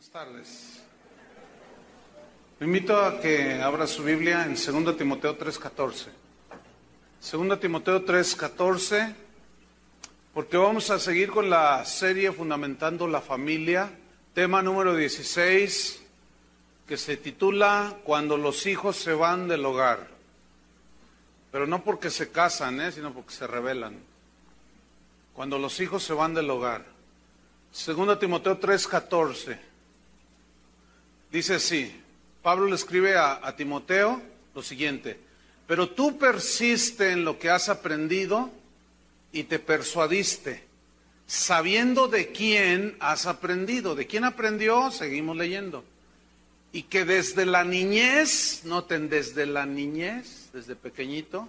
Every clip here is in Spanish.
Buenas tardes. Lo invito a que abra su Biblia en 2 Timoteo 3:14. 2 Timoteo 3:14, porque vamos a seguir con la serie Fundamentando la Familia, tema número 16, que se titula Cuando los hijos se van del hogar. Pero no porque se casan, sino porque se rebelan. Cuando los hijos se van del hogar. 2 Timoteo 3:14. Dice así, Pablo le escribe a Timoteo lo siguiente: pero tú persiste en lo que has aprendido y te persuadiste, sabiendo de quién has aprendido. ¿De quién aprendió? Seguimos leyendo. Y que desde la niñez, noten, desde la niñez, desde pequeñito,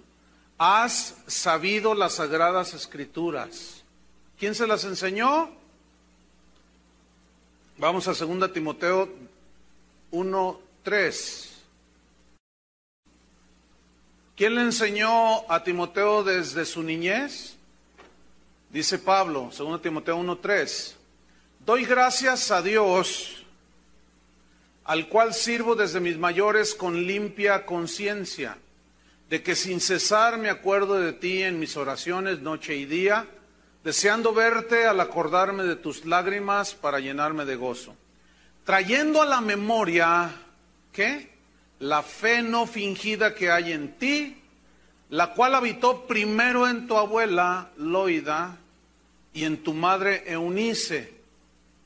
has sabido las sagradas escrituras. ¿Quién se las enseñó? Vamos a 2 Timoteo 1:3. ¿Quién le enseñó a Timoteo desde su niñez? Dice Pablo, 2 Timoteo 1:3. Doy gracias a Dios, al cual sirvo desde mis mayores con limpia conciencia, de que sin cesar me acuerdo de ti en mis oraciones noche y día, deseando verte al acordarme de tus lágrimas para llenarme de gozo, trayendo a la memoria, ¿qué? La fe no fingida que hay en ti, la cual habitó primero en tu abuela Loida y en tu madre Eunice,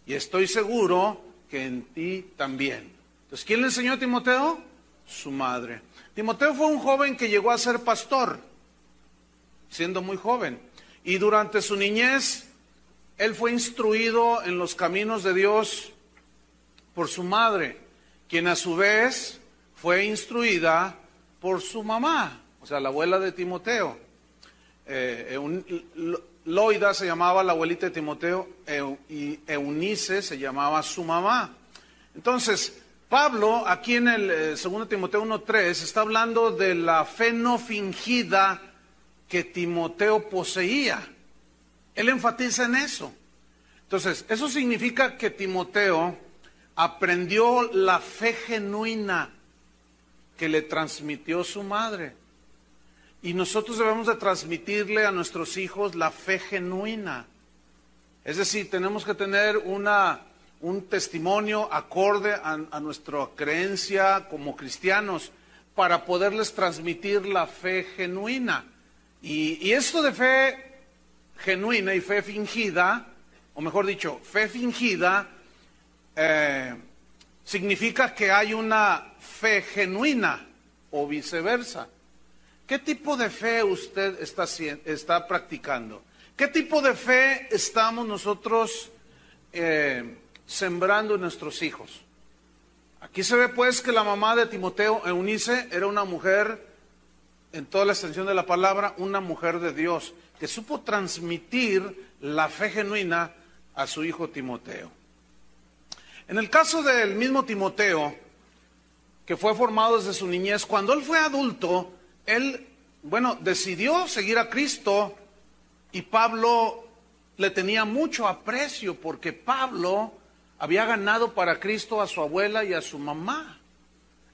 y estoy seguro que en ti también. Entonces, ¿quién le enseñó a Timoteo? Su madre. Timoteo fue un joven que llegó a ser pastor, siendo muy joven. Y durante su niñez, él fue instruido en los caminos de Dios por su madre, quien a su vez fue instruida por su mamá, o sea, la abuela de Timoteo. Loida se llamaba la abuelita de Timoteo y Eunice se llamaba su mamá. Entonces, Pablo, aquí en el 2 Timoteo 1:3, está hablando de la fe no fingida que Timoteo poseía. Él enfatiza en eso. Entonces, eso significa que Timoteo aprendió la fe genuina que le transmitió su madre. Y nosotros debemos de transmitirle a nuestros hijos la fe genuina. Es decir, tenemos que tener un testimonio acorde a nuestra creencia como cristianos para poderles transmitir la fe genuina. Y esto de fe genuina y fe fingida, o mejor dicho, fe fingida, significa que hay una fe genuina o viceversa. ¿Qué tipo de fe usted está practicando? ¿Qué tipo de fe estamos nosotros sembrando en nuestros hijos? Aquí se ve pues que la mamá de Timoteo, Eunice, era una mujer, en toda la extensión de la palabra, una mujer de Dios, que supo transmitir la fe genuina a su hijo Timoteo. En el caso del mismo Timoteo, que fue formado desde su niñez, cuando él fue adulto, él, decidió seguir a Cristo, y Pablo le tenía mucho aprecio, porque Pablo había ganado para Cristo a su abuela y a su mamá.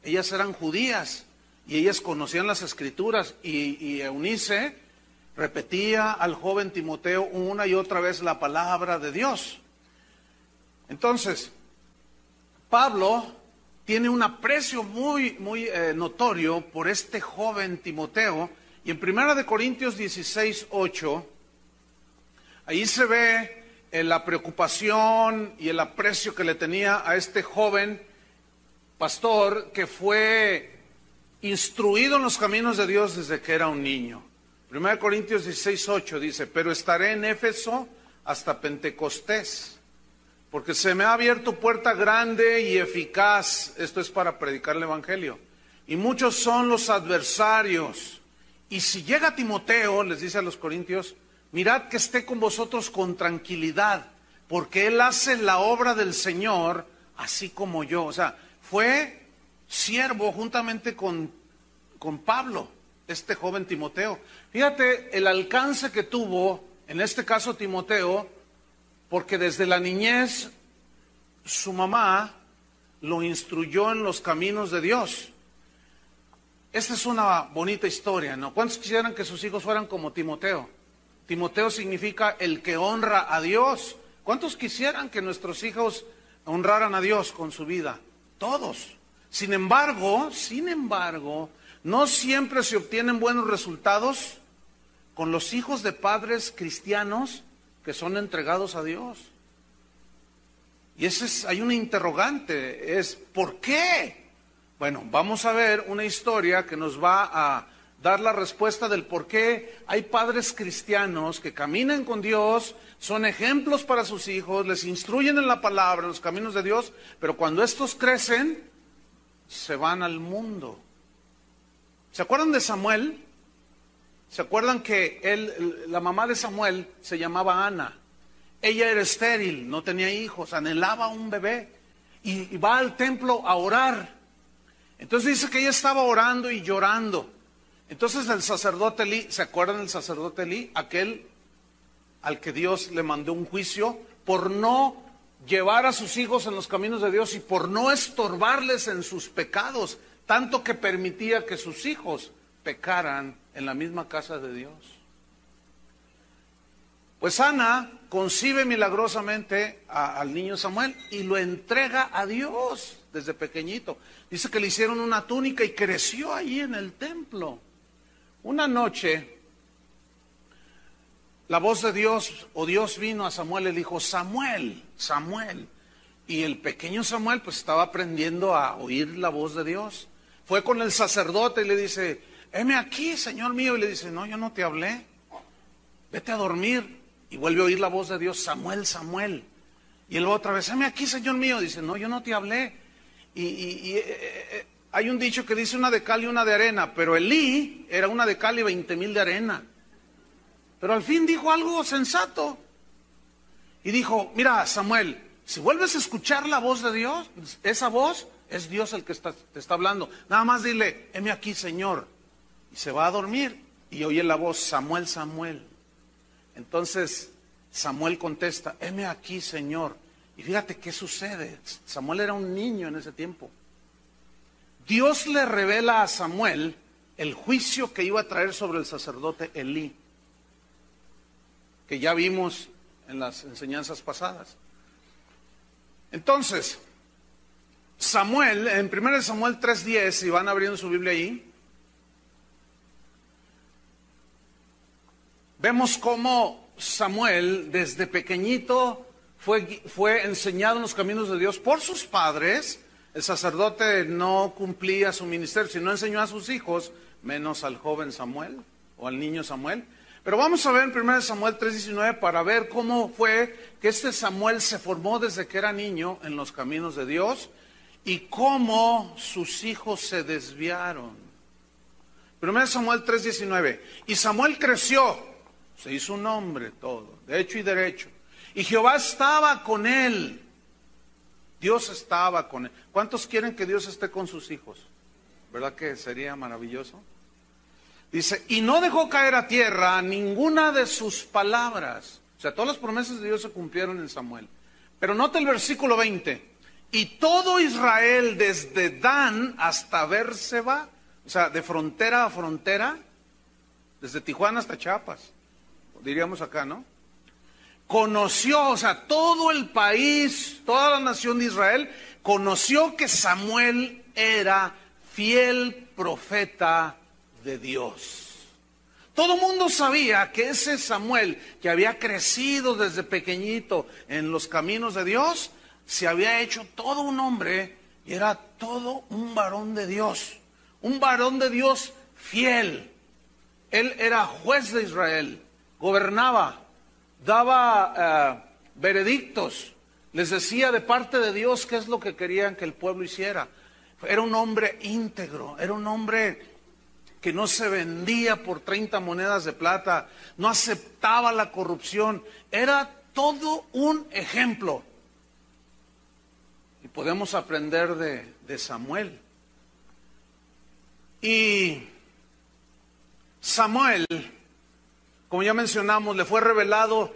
Ellas eran judías, y ellas conocían las Escrituras, y Eunice repetía al joven Timoteo una y otra vez la palabra de Dios. Entonces, Pablo tiene un aprecio muy notorio por este joven Timoteo, y en 1 Corintios 16:8, ahí se ve la preocupación y el aprecio que le tenía a este joven pastor que fue instruido en los caminos de Dios desde que era un niño. 1 Corintios 16:8 dice: pero estaré en Éfeso hasta Pentecostés, porque se me ha abierto puerta grande y eficaz, esto es para predicar el Evangelio, y muchos son los adversarios. Y si llega Timoteo, les dice a los corintios, mirad que esté con vosotros con tranquilidad, porque él hace la obra del Señor, así como yo. O sea, fue siervo juntamente con Pablo, este joven Timoteo. Fíjate el alcance que tuvo, en este caso Timoteo, porque desde la niñez su mamá lo instruyó en los caminos de Dios. Esta es una bonita historia, ¿no? ¿Cuántos quisieran que sus hijos fueran como Timoteo? Timoteo significa el que honra a Dios. ¿Cuántos quisieran que nuestros hijos honraran a Dios con su vida? Todos. Sin embargo, no siempre se obtienen buenos resultados con los hijos de padres cristianos que son entregados a Dios. Y hay una interrogante, es ¿por qué? Bueno, vamos a ver una historia que nos va a dar la respuesta del por qué hay padres cristianos que caminan con Dios, son ejemplos para sus hijos, les instruyen en la palabra, en los caminos de Dios, pero cuando estos crecen, se van al mundo. ¿Se acuerdan de Samuel? ¿Se acuerdan que la mamá de Samuel se llamaba Ana? Ella era estéril, no tenía hijos, anhelaba un bebé y va al templo a orar. Entonces dice que ella estaba orando y llorando. Entonces el sacerdote Elí, ¿se acuerdan del sacerdote Elí? Aquel al que Dios le mandó un juicio por no llevar a sus hijos en los caminos de Dios y por no estorbarles en sus pecados, tanto que permitía que sus hijos pecaran en la misma casa de Dios. Pues Ana concibe milagrosamente al niño Samuel y lo entrega a Dios desde pequeñito. Dice que le hicieron una túnica y creció allí en el templo. Una noche, la voz de Dios, o Dios vino a Samuel y le dijo, Samuel, Samuel. Y el pequeño Samuel pues estaba aprendiendo a oír la voz de Dios. Fue con el sacerdote y le dice, heme aquí, Señor mío. Y le dice, no, yo no te hablé. Vete a dormir. Y vuelve a oír la voz de Dios, Samuel, Samuel. Y él va otra vez, heme aquí, Señor mío. Dice, no, yo no te hablé. Hay un dicho que dice una de cal y una de arena, pero Elí era una de cal y 20,000 de arena. Pero al fin dijo algo sensato. Y dijo, mira, Samuel, si vuelves a escuchar la voz de Dios, esa voz es Dios el que te está hablando. Nada más dile, heme aquí, Señor. Y se va a dormir y oye la voz, Samuel, Samuel. Entonces Samuel contesta, heme aquí, Señor. Y fíjate qué sucede. Samuel era un niño en ese tiempo. Dios le revela a Samuel el juicio que iba a traer sobre el sacerdote Elí, que ya vimos en las enseñanzas pasadas. Entonces, Samuel, en 1 Samuel 3:10, si van abriendo su Biblia ahí, vemos cómo Samuel desde pequeñito fue enseñado en los caminos de Dios por sus padres. El sacerdote no cumplía su ministerio, sino enseñó a sus hijos, menos al joven Samuel o al niño Samuel. Pero vamos a ver en 1 Samuel 3:19 para ver cómo fue que este Samuel se formó desde que era niño en los caminos de Dios y cómo sus hijos se desviaron. 1 Samuel 3:19. Y Samuel creció, se hizo un hombre todo, de hecho y derecho. Y Jehová estaba con él. Dios estaba con él. ¿Cuántos quieren que Dios esté con sus hijos? ¿Verdad que sería maravilloso? Dice, y no dejó caer a tierra ninguna de sus palabras. O sea, todas las promesas de Dios se cumplieron en Samuel. Pero nota el versículo 20. Y todo Israel desde Dan hasta Bérseba, o sea, de frontera a frontera, desde Tijuana hasta Chiapas, diríamos acá, ¿no? Conoció, o sea, todo el país, toda la nación de Israel, conoció que Samuel era fiel profeta de Dios. Todo el mundo sabía que ese Samuel, que había crecido desde pequeñito en los caminos de Dios, se había hecho todo un hombre y era todo un varón de Dios fiel. Él era juez de Israel, gobernaba, daba veredictos, les decía de parte de Dios qué es lo que querían que el pueblo hiciera. Era un hombre íntegro, era un hombre que no se vendía por 30 monedas de plata, no aceptaba la corrupción, era todo un ejemplo. Y podemos aprender de Samuel. Y Samuel, como ya mencionamos, le fue revelado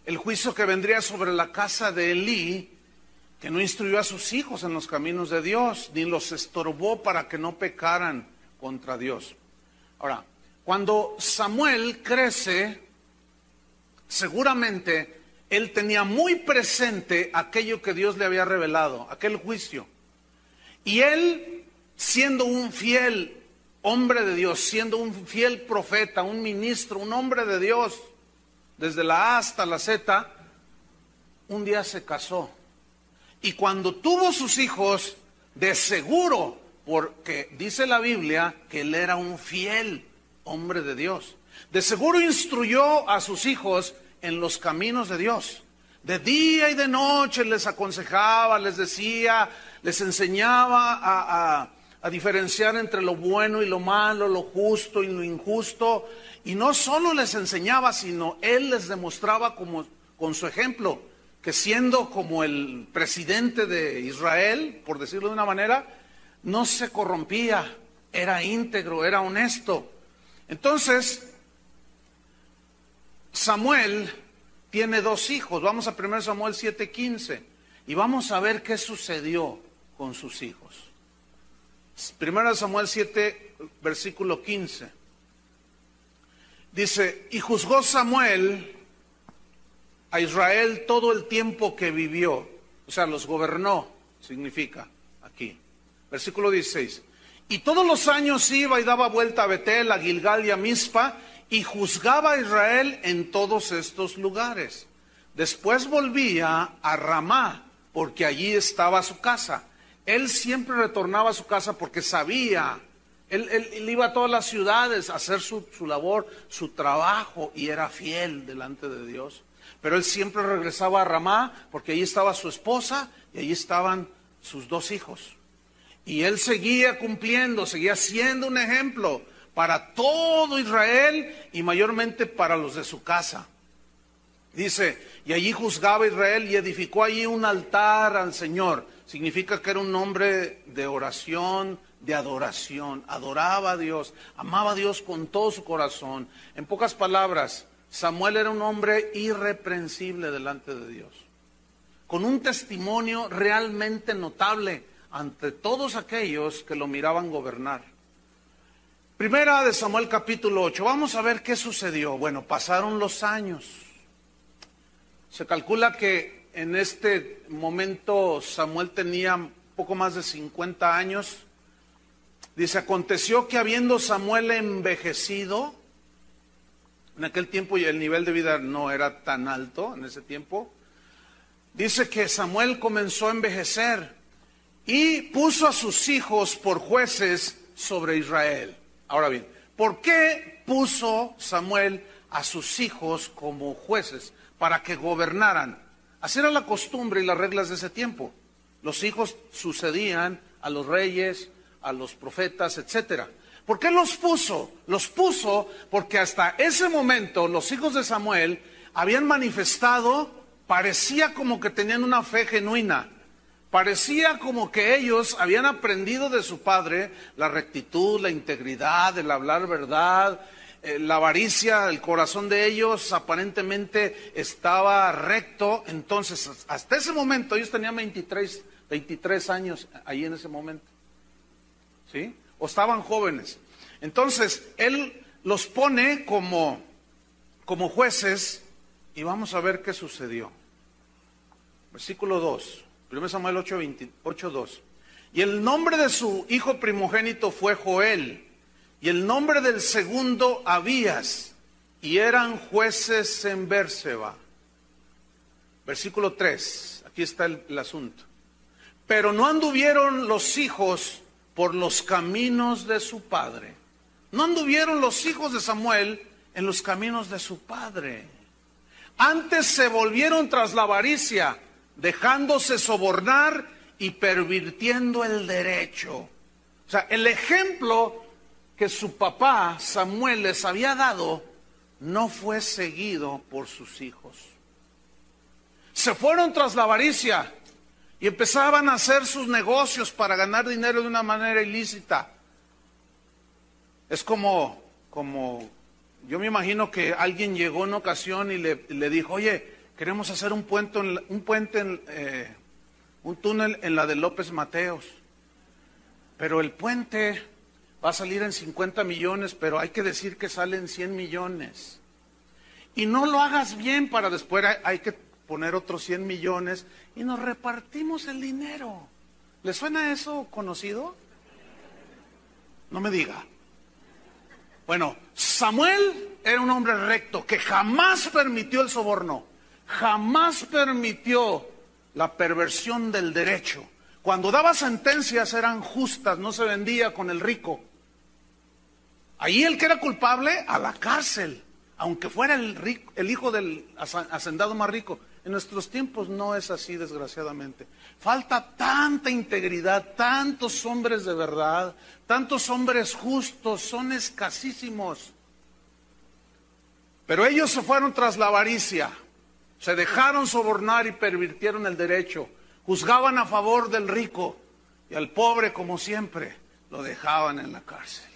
el juicio que vendría sobre la casa de Elí. que no instruyó a sus hijos en los caminos de Dios, ni los estorbó para que no pecaran contra Dios. Ahora, cuando Samuel crece, seguramente él tenía muy presente aquello que Dios le había revelado, aquel juicio. Y él, siendo un fiel hombre de Dios, siendo un fiel profeta, un ministro, un hombre de Dios, desde la A hasta la Z, un día se casó. Y cuando tuvo sus hijos, de seguro, porque dice la Biblia que él era un fiel hombre de Dios, de seguro instruyó a sus hijos en los caminos de Dios. De día y de noche les aconsejaba, les decía, les enseñaba a diferenciar entre lo bueno y lo malo, lo justo y lo injusto. Y no solo les enseñaba, sino él les demostraba con su ejemplo, que siendo como el presidente de Israel, por decirlo de una manera, no se corrompía, era íntegro, era honesto. Entonces, Samuel tiene 2 hijos. Vamos a 1 Samuel 7:15 y vamos a ver qué sucedió con sus hijos. 1 Samuel 7, versículo 15. Dice, y juzgó Samuel a Israel todo el tiempo que vivió. O sea, los gobernó, significa aquí. Versículo 16. Y todos los años iba y daba vuelta a Betel, a Gilgal y a Mizpa, y juzgaba a Israel en todos estos lugares. Después volvía a Ramá, porque allí estaba su casa. Él siempre retornaba a su casa porque sabía, él iba a todas las ciudades a hacer su labor, su trabajo, y era fiel delante de Dios. Pero él siempre regresaba a Ramá porque allí estaba su esposa y allí estaban sus 2 hijos. Y él seguía cumpliendo, seguía siendo un ejemplo para todo Israel y mayormente para los de su casa. Dice, y allí juzgaba Israel y edificó allí un altar al Señor. Significa que era un hombre de oración, de adoración. Adoraba a Dios, amaba a Dios con todo su corazón. En pocas palabras, Samuel era un hombre irreprensible delante de Dios, con un testimonio realmente notable ante todos aquellos que lo miraban gobernar. Primera de Samuel capítulo 8, vamos a ver qué sucedió. Bueno, pasaron los años. Se calcula que en este momento Samuel tenía poco más de 50 años. Dice, aconteció que habiendo Samuel envejecido, en aquel tiempo el nivel de vida no era tan alto en ese tiempo. Dice que Samuel comenzó a envejecer y puso a sus hijos por jueces sobre Israel. Ahora bien, ¿por qué puso Samuel a sus hijos como jueces? Para que gobernaran. Así era la costumbre y las reglas de ese tiempo. Los hijos sucedían a los reyes, a los profetas, etcétera. ¿Por qué los puso? Los puso porque hasta ese momento los hijos de Samuel habían manifestado, parecía como que tenían una fe genuina, parecía como que ellos habían aprendido de su padre la rectitud, la integridad, el hablar verdad, la avaricia, el corazón de ellos aparentemente estaba recto. Entonces, hasta ese momento, ellos tenían 23 años ahí en ese momento, ¿sí? O estaban jóvenes. Entonces, él los pone como jueces y vamos a ver qué sucedió. Versículo 2, 1 Samuel 8:2. Y el nombre de su hijo primogénito fue Joel, y el nombre del segundo Abías, y eran jueces en Bérseba. Versículo 3, aquí está el asunto. Pero no anduvieron los hijos por los caminos de su padre. No anduvieron los hijos de Samuel en los caminos de su padre. Antes se volvieron tras la avaricia, dejándose sobornar y pervirtiendo el derecho. O sea, el ejemplo que su papá Samuel les había dado no fue seguido por sus hijos. Se fueron tras la avaricia y empezaban a hacer sus negocios para ganar dinero de una manera ilícita. Es como yo me imagino que alguien llegó en una ocasión y le dijo, oye, queremos hacer un puente un túnel en la de López Mateos. Pero el puente va a salir en 50 millones, pero hay que decir que sale en 100 millones. Y no lo hagas bien para después hay que poner otros 100 millones y nos repartimos el dinero. ¿Le suena eso conocido? No me diga. Bueno, Samuel era un hombre recto que jamás permitió el soborno, jamás permitió la perversión del derecho. Cuando daba sentencias eran justas, no se vendía con el rico. Ahí el que era culpable, a la cárcel, aunque fuera el hijo del hacendado más rico. En nuestros tiempos no es así, desgraciadamente. Falta tanta integridad, tantos hombres de verdad, tantos hombres justos, son escasísimos. Pero ellos se fueron tras la avaricia, se dejaron sobornar y pervirtieron el derecho. Juzgaban a favor del rico y al pobre, como siempre, lo dejaban en la cárcel.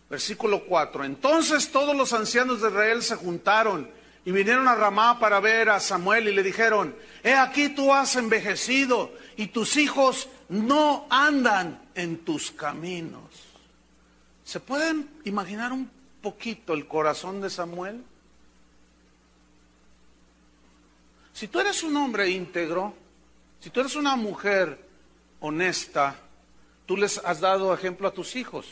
Versículo 4. Entonces todos los ancianos de Israel se juntaron y vinieron a Ramá para ver a Samuel y le dijeron: he aquí tú has envejecido y tus hijos no andan en tus caminos. ¿Se pueden imaginar un poquito el corazón de Samuel? Si tú eres un hombre íntegro, si tú eres una mujer honesta, tú les has dado ejemplo a tus hijos.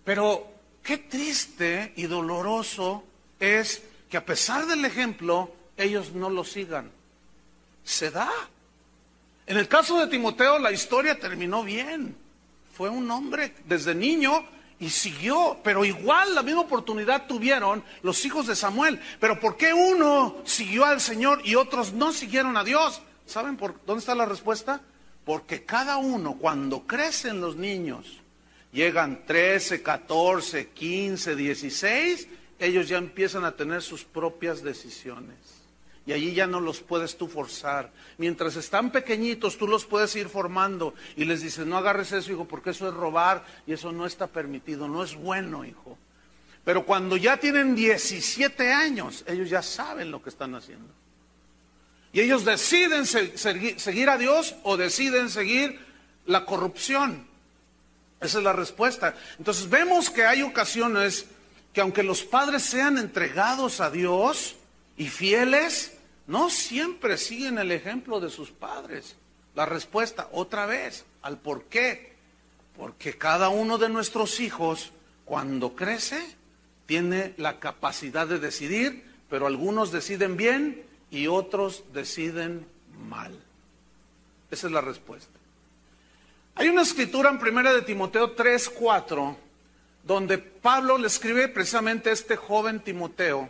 Pero qué triste y doloroso es que a pesar del ejemplo, ellos no lo sigan. Se da. En el caso de Timoteo, la historia terminó bien. Fue un hombre desde niño y siguió, pero igual la misma oportunidad tuvieron los hijos de Samuel. Pero ¿por qué uno siguió al Señor y otros no siguieron a Dios? ¿Saben por dónde está la respuesta? Porque cada uno, cuando crecen los niños, llegan 13, 14, 15, 16, ellos ya empiezan a tener sus propias decisiones. Y allí ya no los puedes tú forzar. Mientras están pequeñitos, tú los puedes ir formando y les dices: no agarres eso, hijo, porque eso es robar y eso no está permitido, no es bueno, hijo. Pero cuando ya tienen 17 años, ellos ya saben lo que están haciendo. Y ellos deciden seguir a Dios o deciden seguir la corrupción. Esa es la respuesta. Entonces vemos que hay ocasiones que aunque los padres sean entregados a Dios y fieles, no siempre siguen el ejemplo de sus padres. La respuesta, otra vez, al por qué. Porque cada uno de nuestros hijos, cuando crece, tiene la capacidad de decidir, pero algunos deciden bien y otros deciden mal. Esa es la respuesta. Hay una escritura en 1 de Timoteo 3:4, donde Pablo le escribe precisamente a este joven Timoteo.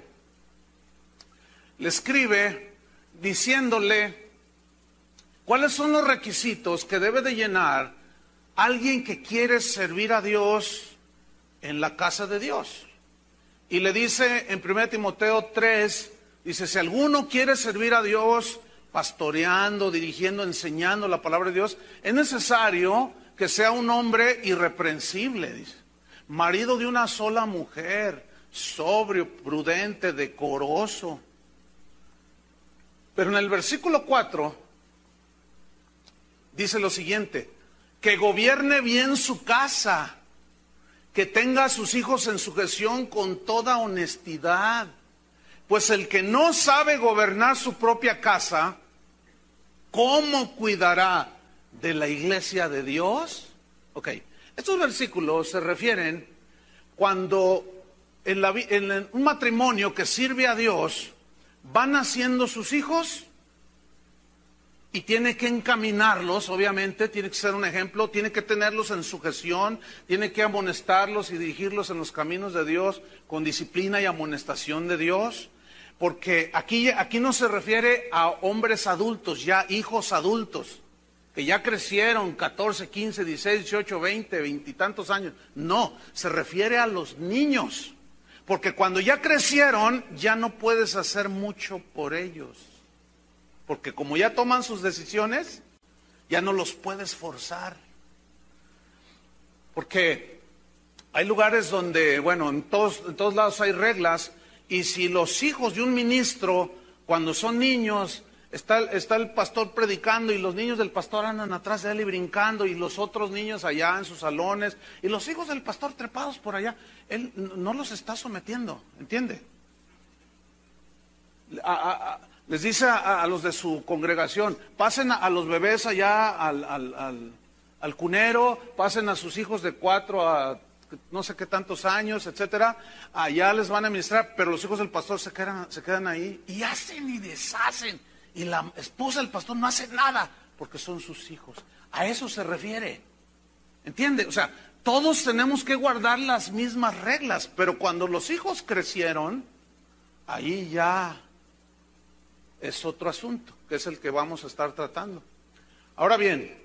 Le escribe diciéndole cuáles son los requisitos que debe de llenar alguien que quiere servir a Dios en la casa de Dios. Y le dice en 1 Timoteo 3, dice: si alguno quiere servir a Dios pastoreando, dirigiendo, enseñando la palabra de Dios, es necesario que sea un hombre irreprensible, dice, marido de una sola mujer, sobrio, prudente, decoroso. Pero en el versículo 4 dice lo siguiente: que gobierne bien su casa, que tenga a sus hijos en sujeción con toda honestidad, pues el que no sabe gobernar su propia casa, ¿cómo cuidará de la iglesia de Dios? Ok, estos versículos se refieren cuando en un matrimonio que sirve a Dios van naciendo sus hijos y tiene que encaminarlos, obviamente, tiene que ser un ejemplo, tiene que tenerlos en sujeción, tiene que amonestarlos y dirigirlos en los caminos de Dios con disciplina y amonestación de Dios. Porque aquí no se refiere a hombres adultos, ya hijos adultos, que ya crecieron 14, 15, 16, 18, 20, 20 y tantos años. No, se refiere a los niños. Porque cuando ya crecieron, ya no puedes hacer mucho por ellos. Porque como ya toman sus decisiones, ya no los puedes forzar. Porque hay lugares donde, bueno, en todos lados hay reglas. Y si los hijos de un ministro, cuando son niños, Está el pastor predicando y los niños del pastor andan atrás de él y brincando y los otros niños allá en sus salones y los hijos del pastor trepados por allá. Él no los está sometiendo, ¿entiende? Les dice a los de su congregación, pasen a los bebés allá al cunero, pasen a sus hijos de 4 a no sé qué tantos años, etcétera, allá les van a ministrar, pero los hijos del pastor se quedan ahí y hacen y deshacen. Y la esposa del pastor no hace nada porque son sus hijos. A eso se refiere. ¿Entiende? O sea, todos tenemos que guardar las mismas reglas, pero cuando los hijos crecieron, ahí ya es otro asunto, que es el que vamos a estar tratando. Ahora bien,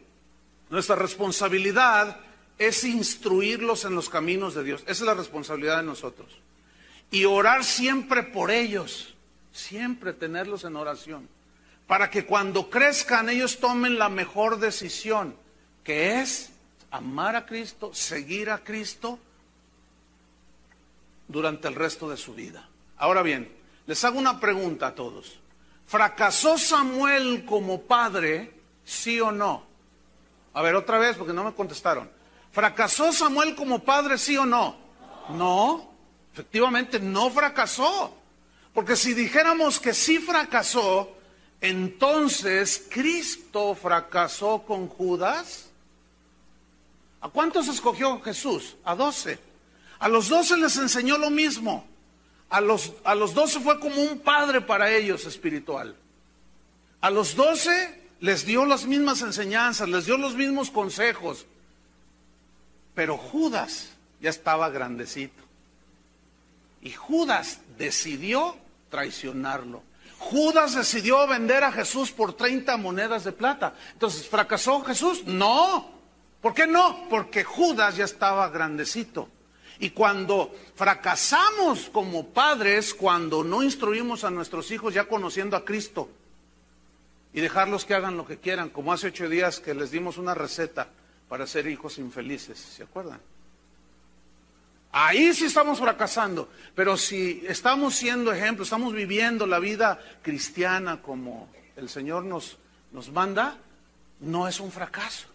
nuestra responsabilidad es instruirlos en los caminos de Dios. Esa es la responsabilidad de nosotros. Y orar siempre por ellos, siempre tenerlos en oración, para que cuando crezcan ellos tomen la mejor decisión, que es amar a Cristo, seguir a Cristo durante el resto de su vida. Ahora bien, les hago una pregunta a todos. ¿Fracasó Samuel como padre, sí o no? A ver, otra vez, porque no me contestaron. ¿Fracasó Samuel como padre, sí o no? No, efectivamente no fracasó. Porque si dijéramos que sí fracasó, entonces ¿Cristo fracasó con Judas? ¿A cuántos escogió Jesús? A 12. A los 12 les enseñó lo mismo. A los 12 fue como un padre para ellos espiritual. A los 12 les dio las mismas enseñanzas, les dio los mismos consejos. Pero Judas ya estaba grandecito. Y Judas decidió traicionarlo. Judas decidió vender a Jesús por 30 monedas de plata. Entonces, ¿fracasó Jesús? No. ¿Por qué no? Porque Judas ya estaba grandecito. Y cuando fracasamos como padres, cuando no instruimos a nuestros hijos ya conociendo a Cristo y dejarlos que hagan lo que quieran, como hace 8 días que les dimos una receta para ser hijos infelices, ¿se acuerdan? Ahí sí estamos fracasando, pero si estamos siendo ejemplo, estamos viviendo la vida cristiana como el Señor nos manda, no es un fracaso,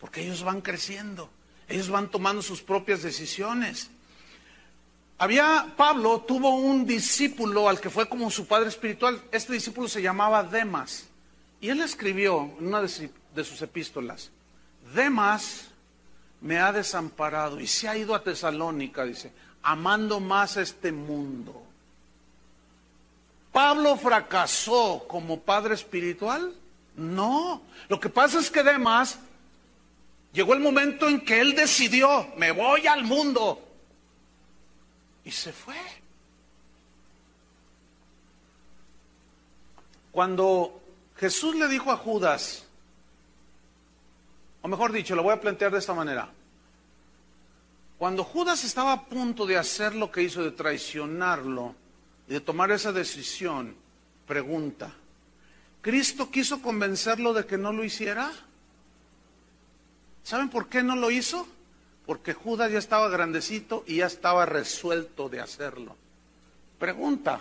porque ellos van creciendo, ellos van tomando sus propias decisiones. Pablo tuvo un discípulo al que fue como su padre espiritual. Este discípulo se llamaba Demas, y él escribió en una de sus epístolas: Demas me ha desamparado y se ha ido a Tesalónica, dice, amando más este mundo. ¿Pablo fracasó como padre espiritual? No. Lo que pasa es que Demas, llegó el momento en que él decidió, me voy al mundo. Y se fue. Cuando Jesús le dijo a Judas, o mejor dicho, lo voy a plantear de esta manera. Cuando Judas estaba a punto de hacer lo que hizo, de traicionarlo y de tomar esa decisión, pregunta, ¿Cristo quiso convencerlo de que no lo hiciera? ¿Saben por qué no lo hizo? Porque Judas ya estaba grandecito y ya estaba resuelto de hacerlo. Pregunta,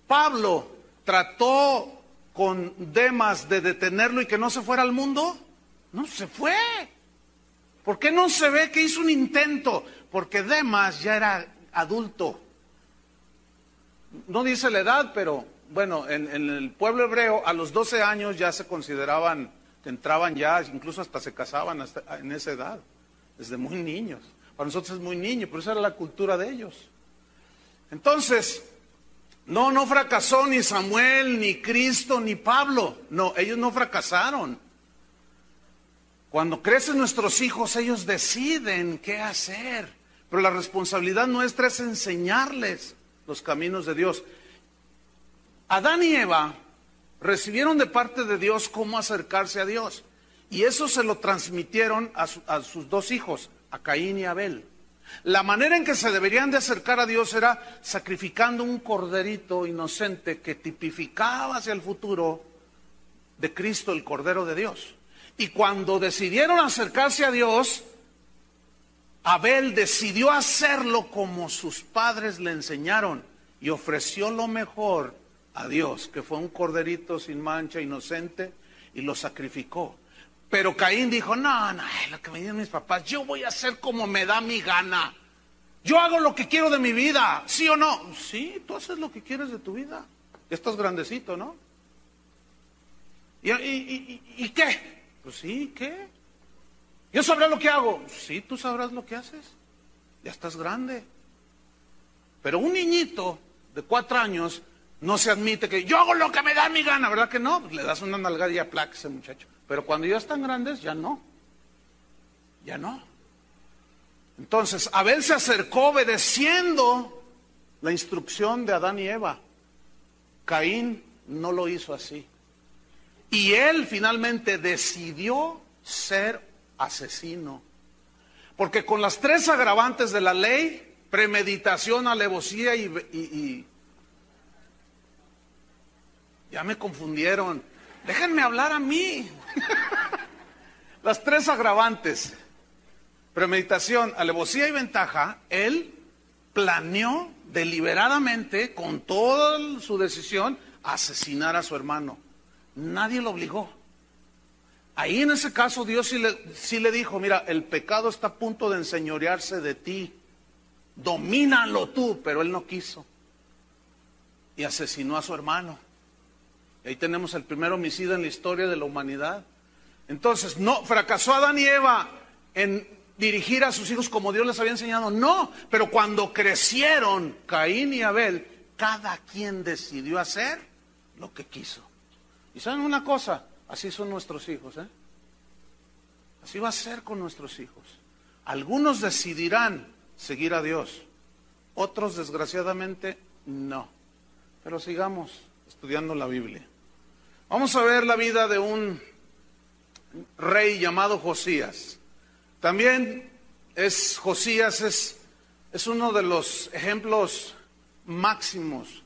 ¿Pablo trató con Demas de detenerlo y que no se fuera al mundo? No se fue. ¿Por qué no se ve que hizo un intento? Porque Demas ya era adulto. No dice la edad, pero bueno, en el pueblo hebreo a los 12 años ya se consideraban que entraban ya, incluso hasta se casaban en esa edad, desde muy niños. Para nosotros es muy niño, pero esa era la cultura de ellos. Entonces, no fracasó ni Samuel, ni Cristo, ni Pablo. No, ellos no fracasaron. Cuando crecen nuestros hijos, ellos deciden qué hacer. Pero la responsabilidad nuestra es enseñarles los caminos de Dios. Adán y Eva recibieron de parte de Dios cómo acercarse a Dios. Y eso se lo transmitieron a sus 2 hijos, a Caín y a Abel. La manera en que se deberían de acercar a Dios era sacrificando un corderito inocente que tipificaba hacia el futuro de Cristo, el Cordero de Dios. Y cuando decidieron acercarse a Dios, Abel decidió hacerlo como sus padres le enseñaron y ofreció lo mejor a Dios, que fue un corderito sin mancha, inocente, y lo sacrificó. Pero Caín dijo, no, lo que me dicen mis papás, yo voy a hacer como me da mi gana. Yo hago lo que quiero de mi vida, ¿sí o no? Sí, tú haces lo que quieres de tu vida. Ya estás grandecito, ¿no? ¿Y qué? Pues sí, ¿qué? Yo sabré lo que hago. Sí, tú sabrás lo que haces. Ya estás grande. Pero un niñito de 4 años no se admite que yo hago lo que me da mi gana, ¿verdad que no? Pues le das una nalgada y aplaca ese muchacho. Pero cuando ya están grandes, ya no. Ya no. Entonces, Abel se acercó obedeciendo la instrucción de Adán y Eva. Caín no lo hizo así. Y él finalmente decidió ser asesino. Porque con las 3 agravantes de la ley, premeditación, alevosía y ya me confundieron. Déjenme hablar a mí. Las 3 agravantes, premeditación, alevosía y ventaja, él planeó deliberadamente, con toda su decisión, asesinar a su hermano. Nadie lo obligó. Ahí en ese caso Dios sí le dijo, mira, el pecado está a punto de enseñorearse de ti, domínalo tú, pero él no quiso. Y asesinó a su hermano. Ahí tenemos el primer homicidio en la historia de la humanidad. Entonces, no, fracasó Adán y Eva en dirigir a sus hijos como Dios les había enseñado, no, pero cuando crecieron Caín y Abel, cada quien decidió hacer lo que quiso. Y saben una cosa, así son nuestros hijos, ¿eh? Así va a ser con nuestros hijos. Algunos decidirán seguir a Dios, otros desgraciadamente no. Pero sigamos estudiando la Biblia. Vamos a ver la vida de un rey llamado Josías. También Josías es uno de los ejemplos máximos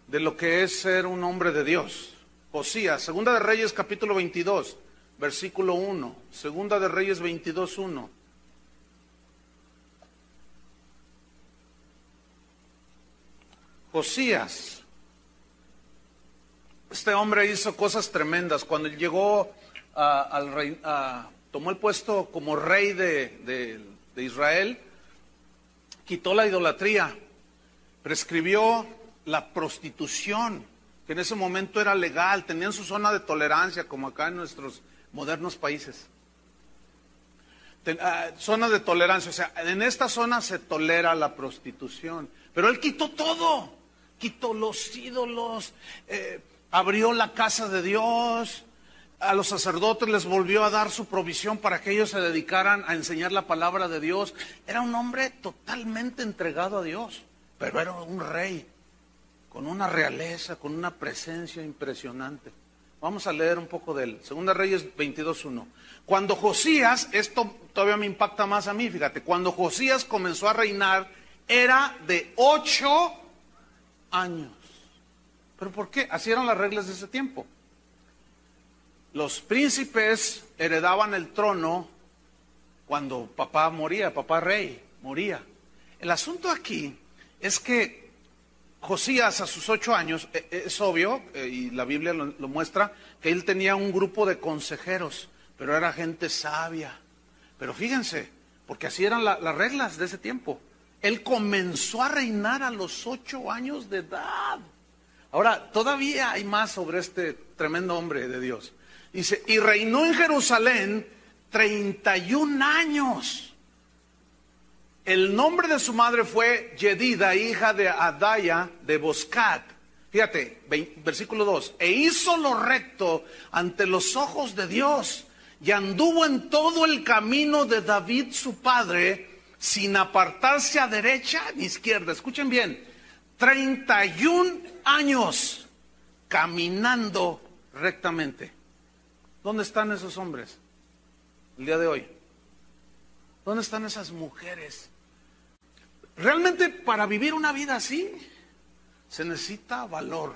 de lo que es ser un hombre de Dios. Josías, Segunda de Reyes capítulo 22, versículo 1. Segunda de Reyes 22, 1. Josías, este hombre hizo cosas tremendas. Cuando él llegó al rey, tomó el puesto como rey de Israel, quitó la idolatría, prescribió la prostitución, que en ese momento era legal, tenían su zona de tolerancia, como acá en nuestros modernos países. Zona de tolerancia, o sea, en esta zona se tolera la prostitución, pero él quitó todo, quitó los ídolos, abrió la casa de Dios, a los sacerdotes les volvió a dar su provisión para que ellos se dedicaran a enseñar la palabra de Dios. Era un hombre totalmente entregado a Dios, pero era un rey, con una realeza, con una presencia impresionante. Vamos a leer un poco de él. Segunda Reyes 22:1. Cuando Josías, esto todavía me impacta más a mí, fíjate, cuando Josías comenzó a reinar, era de 8 años. ¿Pero por qué? Así eran las reglas de ese tiempo. Los príncipes heredaban el trono cuando papá moría, papá rey moría. El asunto aquí es que Josías a sus 8 años, es obvio, y la Biblia lo muestra, que él tenía un grupo de consejeros, pero era gente sabia. Pero fíjense, porque así eran las reglas de ese tiempo. Él comenzó a reinar a los 8 años de edad. Ahora, todavía hay más sobre este tremendo hombre de Dios. Dice, y reinó en Jerusalén 31 años. El nombre de su madre fue Yedida, hija de Adaya de Boscat. Fíjate, versículo 2. E hizo lo recto ante los ojos de Dios, y anduvo en todo el camino de David su padre, sin apartarse a derecha ni izquierda. Escuchen bien, 31 años caminando rectamente. ¿Dónde están esos hombres el día de hoy? ¿Dónde están esas mujeres? Realmente para vivir una vida así se necesita valor.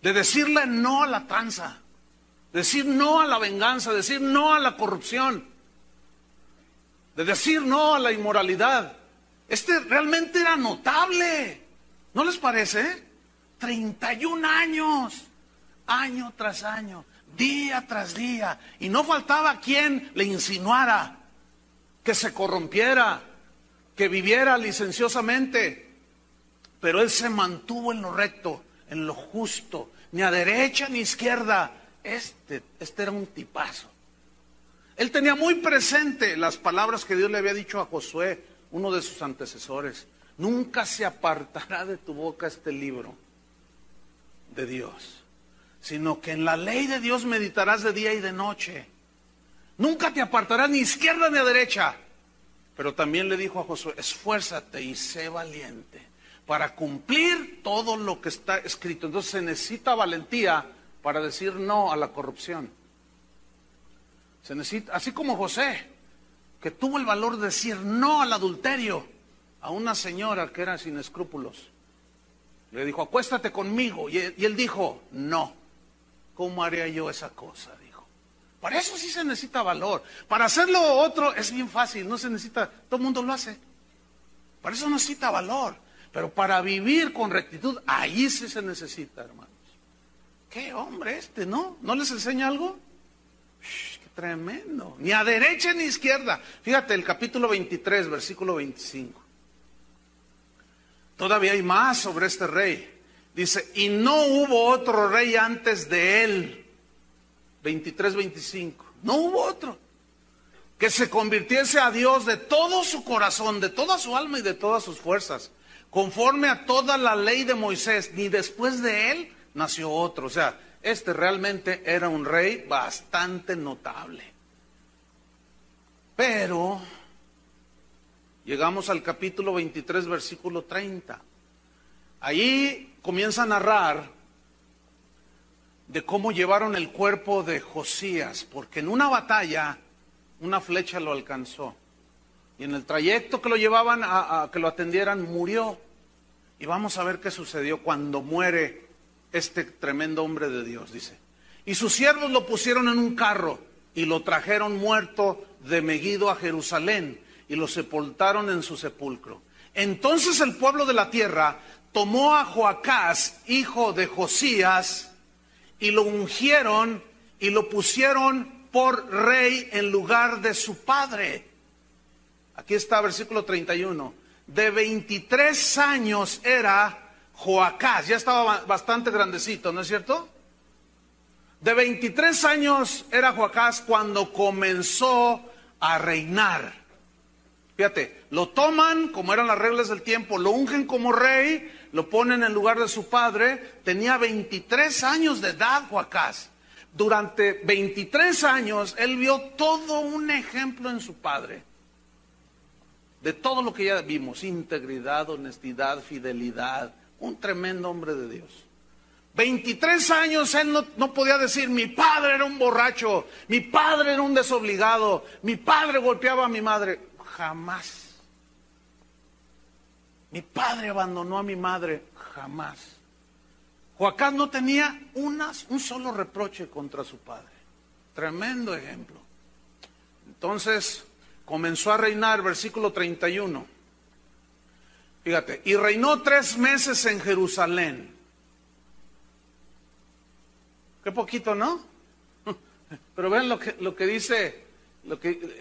De decirle no a la tranza, decir no a la venganza, decir no a la corrupción, de decir no a la inmoralidad. Este realmente era notable. ¿No les parece? 31 años, año tras año, día tras día. Y no faltaba quien le insinuara que se corrompiera, que viviera licenciosamente. Pero él se mantuvo en lo recto, en lo justo, ni a derecha ni a izquierda. Este era un tipazo. Él tenía muy presente las palabras que Dios le había dicho a Josué, uno de sus antecesores. Nunca se apartará de tu boca este libro de Dios, sino que en la ley de Dios meditarás de día y de noche. Nunca te apartarás ni a izquierda ni a derecha. Pero también le dijo a Josué, esfuérzate y sé valiente para cumplir todo lo que está escrito. Entonces se necesita valentía para decir no a la corrupción. Se necesita, así como José, que tuvo el valor de decir no al adulterio a una señora que era sin escrúpulos. Le dijo, acuéstate conmigo. Y él dijo, no. ¿Cómo haría yo esa cosa? Dijo. Para eso sí se necesita valor. Para hacer lo otro es bien fácil, no se necesita, todo el mundo lo hace. Para eso necesita valor. Pero para vivir con rectitud, ahí sí se necesita, hermanos. ¿Qué hombre no? ¿No les enseña algo? ¡Qué tremendo! Ni a derecha ni a izquierda. Fíjate, el capítulo 23, versículo 25. Todavía hay más sobre este rey. Dice, y no hubo otro rey antes de él. 23, 25. No hubo otro que se convirtiese a Dios de todo su corazón, de toda su alma y de todas sus fuerzas, conforme a toda la ley de Moisés. Ni después de él nació otro. O sea, este realmente era un rey bastante notable. Pero llegamos al capítulo 23, versículo 30. Ahí comienza a narrar de cómo llevaron el cuerpo de Josías, porque en una batalla una flecha lo alcanzó. Y en el trayecto que lo llevaban a que lo atendieran, murió. Y vamos a ver qué sucedió cuando muere este tremendo hombre de Dios, dice. Y sus siervos lo pusieron en un carro y lo trajeron muerto de Megido a Jerusalén y lo sepultaron en su sepulcro. Entonces el pueblo de la tierra tomó a Joacás, hijo de Josías, y lo ungieron y lo pusieron por rey en lugar de su padre. Aquí está versículo 31. De 23 años era Joacás, ya estaba bastante grandecito, ¿no es cierto? De 23 años era Joacás cuando comenzó a reinar. Fíjate, lo toman como eran las reglas del tiempo, lo ungen como rey, lo ponen en lugar de su padre. Tenía 23 años de edad Joacás. Durante 23 años él vio todo un ejemplo en su padre. De todo lo que ya vimos, integridad, honestidad, fidelidad, un tremendo hombre de Dios. 23 años él no podía decir, mi padre era un borracho, mi padre era un desobligado, mi padre golpeaba a mi madre. Jamás. Mi padre abandonó a mi madre. Jamás. Joacás no tenía un solo reproche contra su padre. Tremendo ejemplo. Entonces comenzó a reinar, versículo 31. Fíjate, y reinó 3 meses en Jerusalén. Qué poquito, ¿no? Pero ven lo que dice,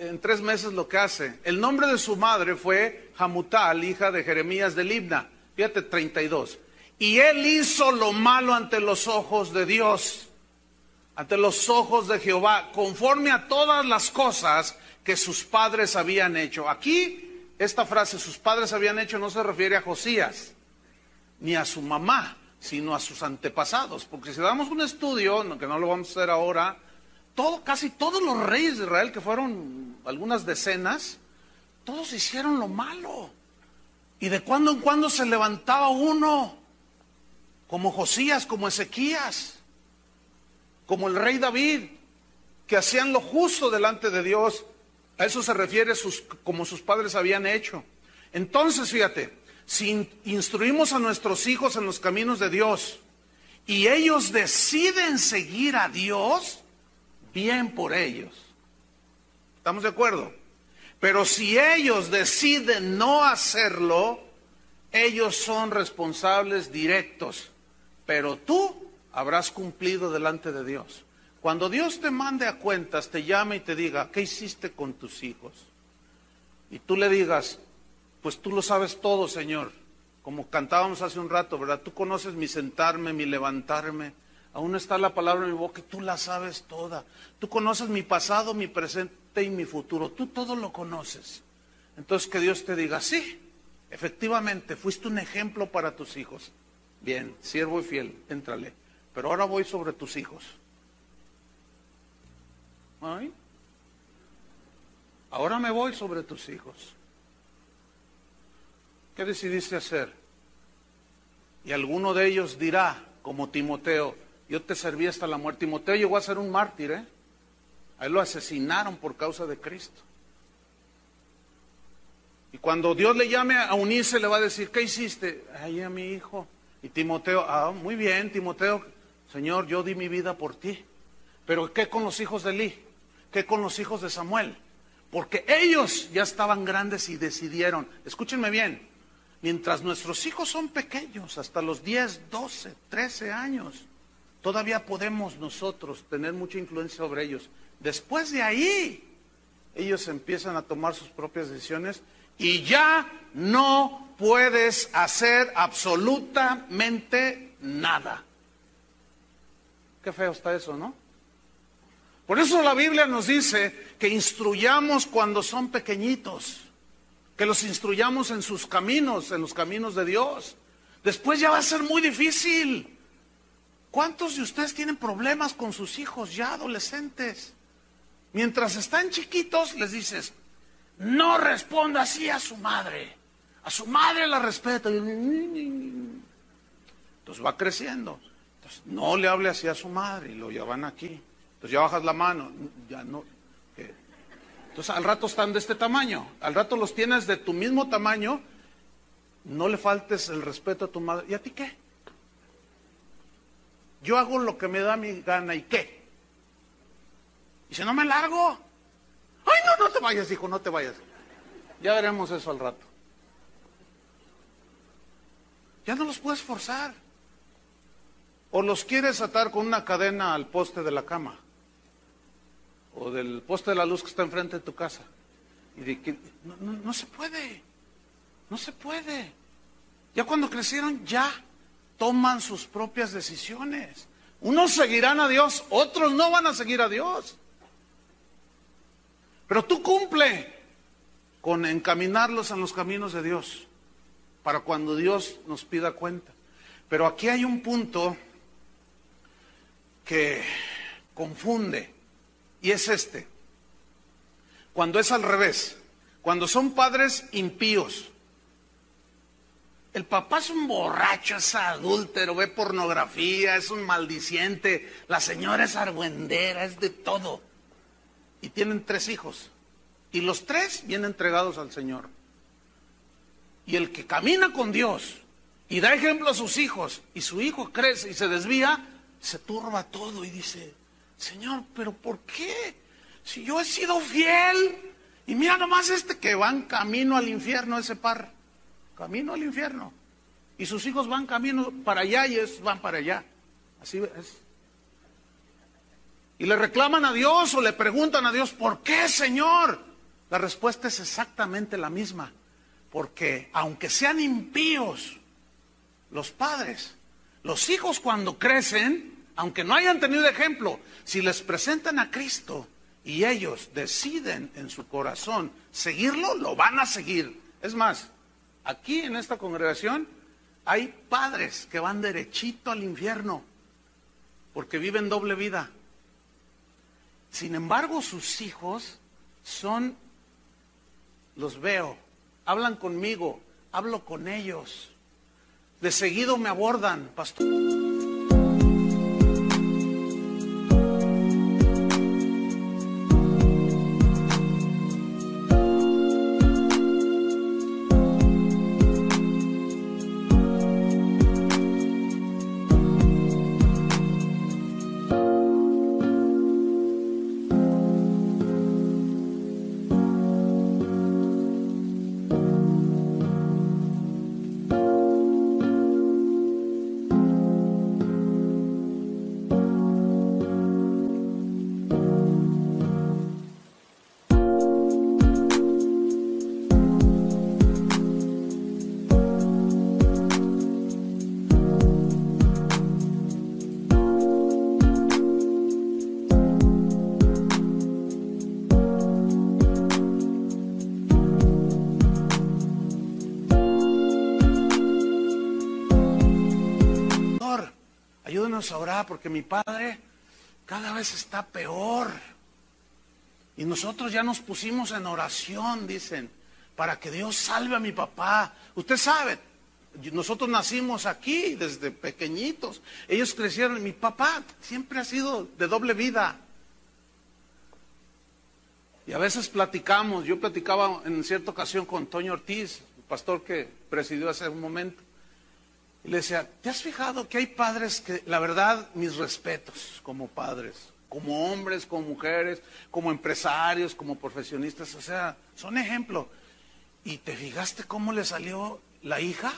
en 3 meses lo que hace. El nombre de su madre fue Hamutal, hija de Jeremías de Libna. Fíjate, 32. Y él hizo lo malo ante los ojos de Dios, ante los ojos de Jehová, conforme a todas las cosas que sus padres habían hecho. Aquí, esta frase, sus padres habían hecho, no se refiere a Josías, ni a su mamá, sino a sus antepasados. Porque si damos un estudio, que no lo vamos a hacer ahora, casi todos los reyes de Israel, que fueron algunas decenas, todos hicieron lo malo. Y de cuando en cuando se levantaba uno, como Josías, como Ezequías, como el rey David, que hacían lo justo delante de Dios. A eso se refiere como sus padres habían hecho. Entonces, fíjate, si instruimos a nuestros hijos en los caminos de Dios y ellos deciden seguir a Dios, bien por ellos. ¿Estamos de acuerdo? Pero si ellos deciden no hacerlo, Ellos son responsables directos, pero tú habrás cumplido delante de Dios. Cuando Dios te mande a cuentas, te llame y te diga, ¿qué hiciste con tus hijos? Y tú le digas, pues tú lo sabes todo, Señor. Como cantábamos hace un rato, ¿verdad? Tú conoces mi sentarme, mi levantarme. Aún está la palabra en mi boca y tú la sabes toda. Tú conoces mi pasado, mi presente y mi futuro. Tú todo lo conoces. Entonces que Dios te diga, sí, efectivamente, fuiste un ejemplo para tus hijos. Bien, siervo y fiel, éntrale. Pero ahora voy sobre tus hijos. ¿Ay? Ahora me voy sobre tus hijos. ¿Qué decidiste hacer? Y alguno de ellos dirá, como Timoteo, yo te serví hasta la muerte. Timoteo llegó a ser un mártir, ¿eh? A él lo asesinaron por causa de Cristo. Y cuando Dios le llame a unirse, le va a decir, ¿qué hiciste? Ay, a mi hijo. Y Timoteo, muy bien, Timoteo, Señor, yo di mi vida por ti. Pero ¿qué con los hijos de Elí? ¿Qué con los hijos de Samuel? Porque ellos ya estaban grandes y decidieron, escúchenme bien, mientras nuestros hijos son pequeños, hasta los 10, 12, 13 años, todavía podemos nosotros tener mucha influencia sobre ellos. Después de ahí, ellos empiezan a tomar sus propias decisiones y ya no puedes hacer absolutamente nada. Qué feo está eso, ¿no? Por eso la Biblia nos dice que instruyamos cuando son pequeñitos, que los instruyamos en sus caminos, en los caminos de Dios. Después ya va a ser muy difícil. ¿Cuántos de ustedes tienen problemas con sus hijos ya adolescentes? Mientras están chiquitos les dices, no responda así a su madre. A su madre la respeta. Entonces va creciendo. Entonces no le hable así a su madre y lo llevan aquí. Entonces ya bajas la mano, ya no. ¿Qué? Entonces al rato están de este tamaño, al rato los tienes de tu mismo tamaño, no le faltes el respeto a tu madre. ¿Y a ti qué? Yo hago lo que me da mi gana, ¿y qué? Y si no me largo, ay no te vayas, hijo, no te vayas. Ya veremos eso al rato. Ya no los puedes forzar. O los quieres atar con una cadena al poste de la cama. O del poste de la luz que está enfrente de tu casa. Y de que no se puede. No se puede. Ya cuando crecieron, ya toman sus propias decisiones. Unos seguirán a Dios, otros no van a seguir a Dios. Pero tú cumple con encaminarlos en los caminos de Dios. Para cuando Dios nos pida cuenta. Pero aquí hay un punto que confunde. Y es este, cuando es al revés, cuando son padres impíos, el papá es un borracho, es adúltero, ve pornografía, es un maldiciente, la señora es argüendera, es de todo, y tienen 3 hijos, y los 3 vienen entregados al Señor, y el que camina con Dios, y da ejemplo a sus hijos, y su hijo crece y se desvía, se turba todo y dice, Señor, ¿pero por qué? Si yo he sido fiel. Y mira nomás que van camino al infierno, ese par. Camino al infierno. Y sus hijos van camino para allá y ellos van para allá. Así es. Y le reclaman a Dios o le preguntan a Dios, ¿por qué, Señor? La respuesta es exactamente la misma. Porque aunque sean impíos los padres, los hijos cuando crecen, aunque no hayan tenido ejemplo, si les presentan a Cristo y ellos deciden en su corazón seguirlo, lo van a seguir. Es más, aquí en esta congregación hay padres que van derechito al infierno porque viven doble vida. Sin embargo, sus hijos los veo, hablan conmigo, hablo con ellos. De seguido me abordan, pastor. ayúdenos a orar porque mi padre cada vez está peor. Y nosotros ya nos pusimos en oración, dicen, para que Dios salve a mi papá. Usted sabe, nosotros nacimos aquí desde pequeñitos. Ellos crecieron. Mi papá siempre ha sido de doble vida. Y a veces platicamos. Yo platicaba en cierta ocasión con Toño Ortiz, el pastor que presidió hace un momento. Y le decía, ¿te has fijado que hay padres que, la verdad, mis respetos como padres, como hombres, como mujeres, como empresarios, como profesionistas, o sea, son ejemplo? ¿Y te fijaste cómo le salió la hija?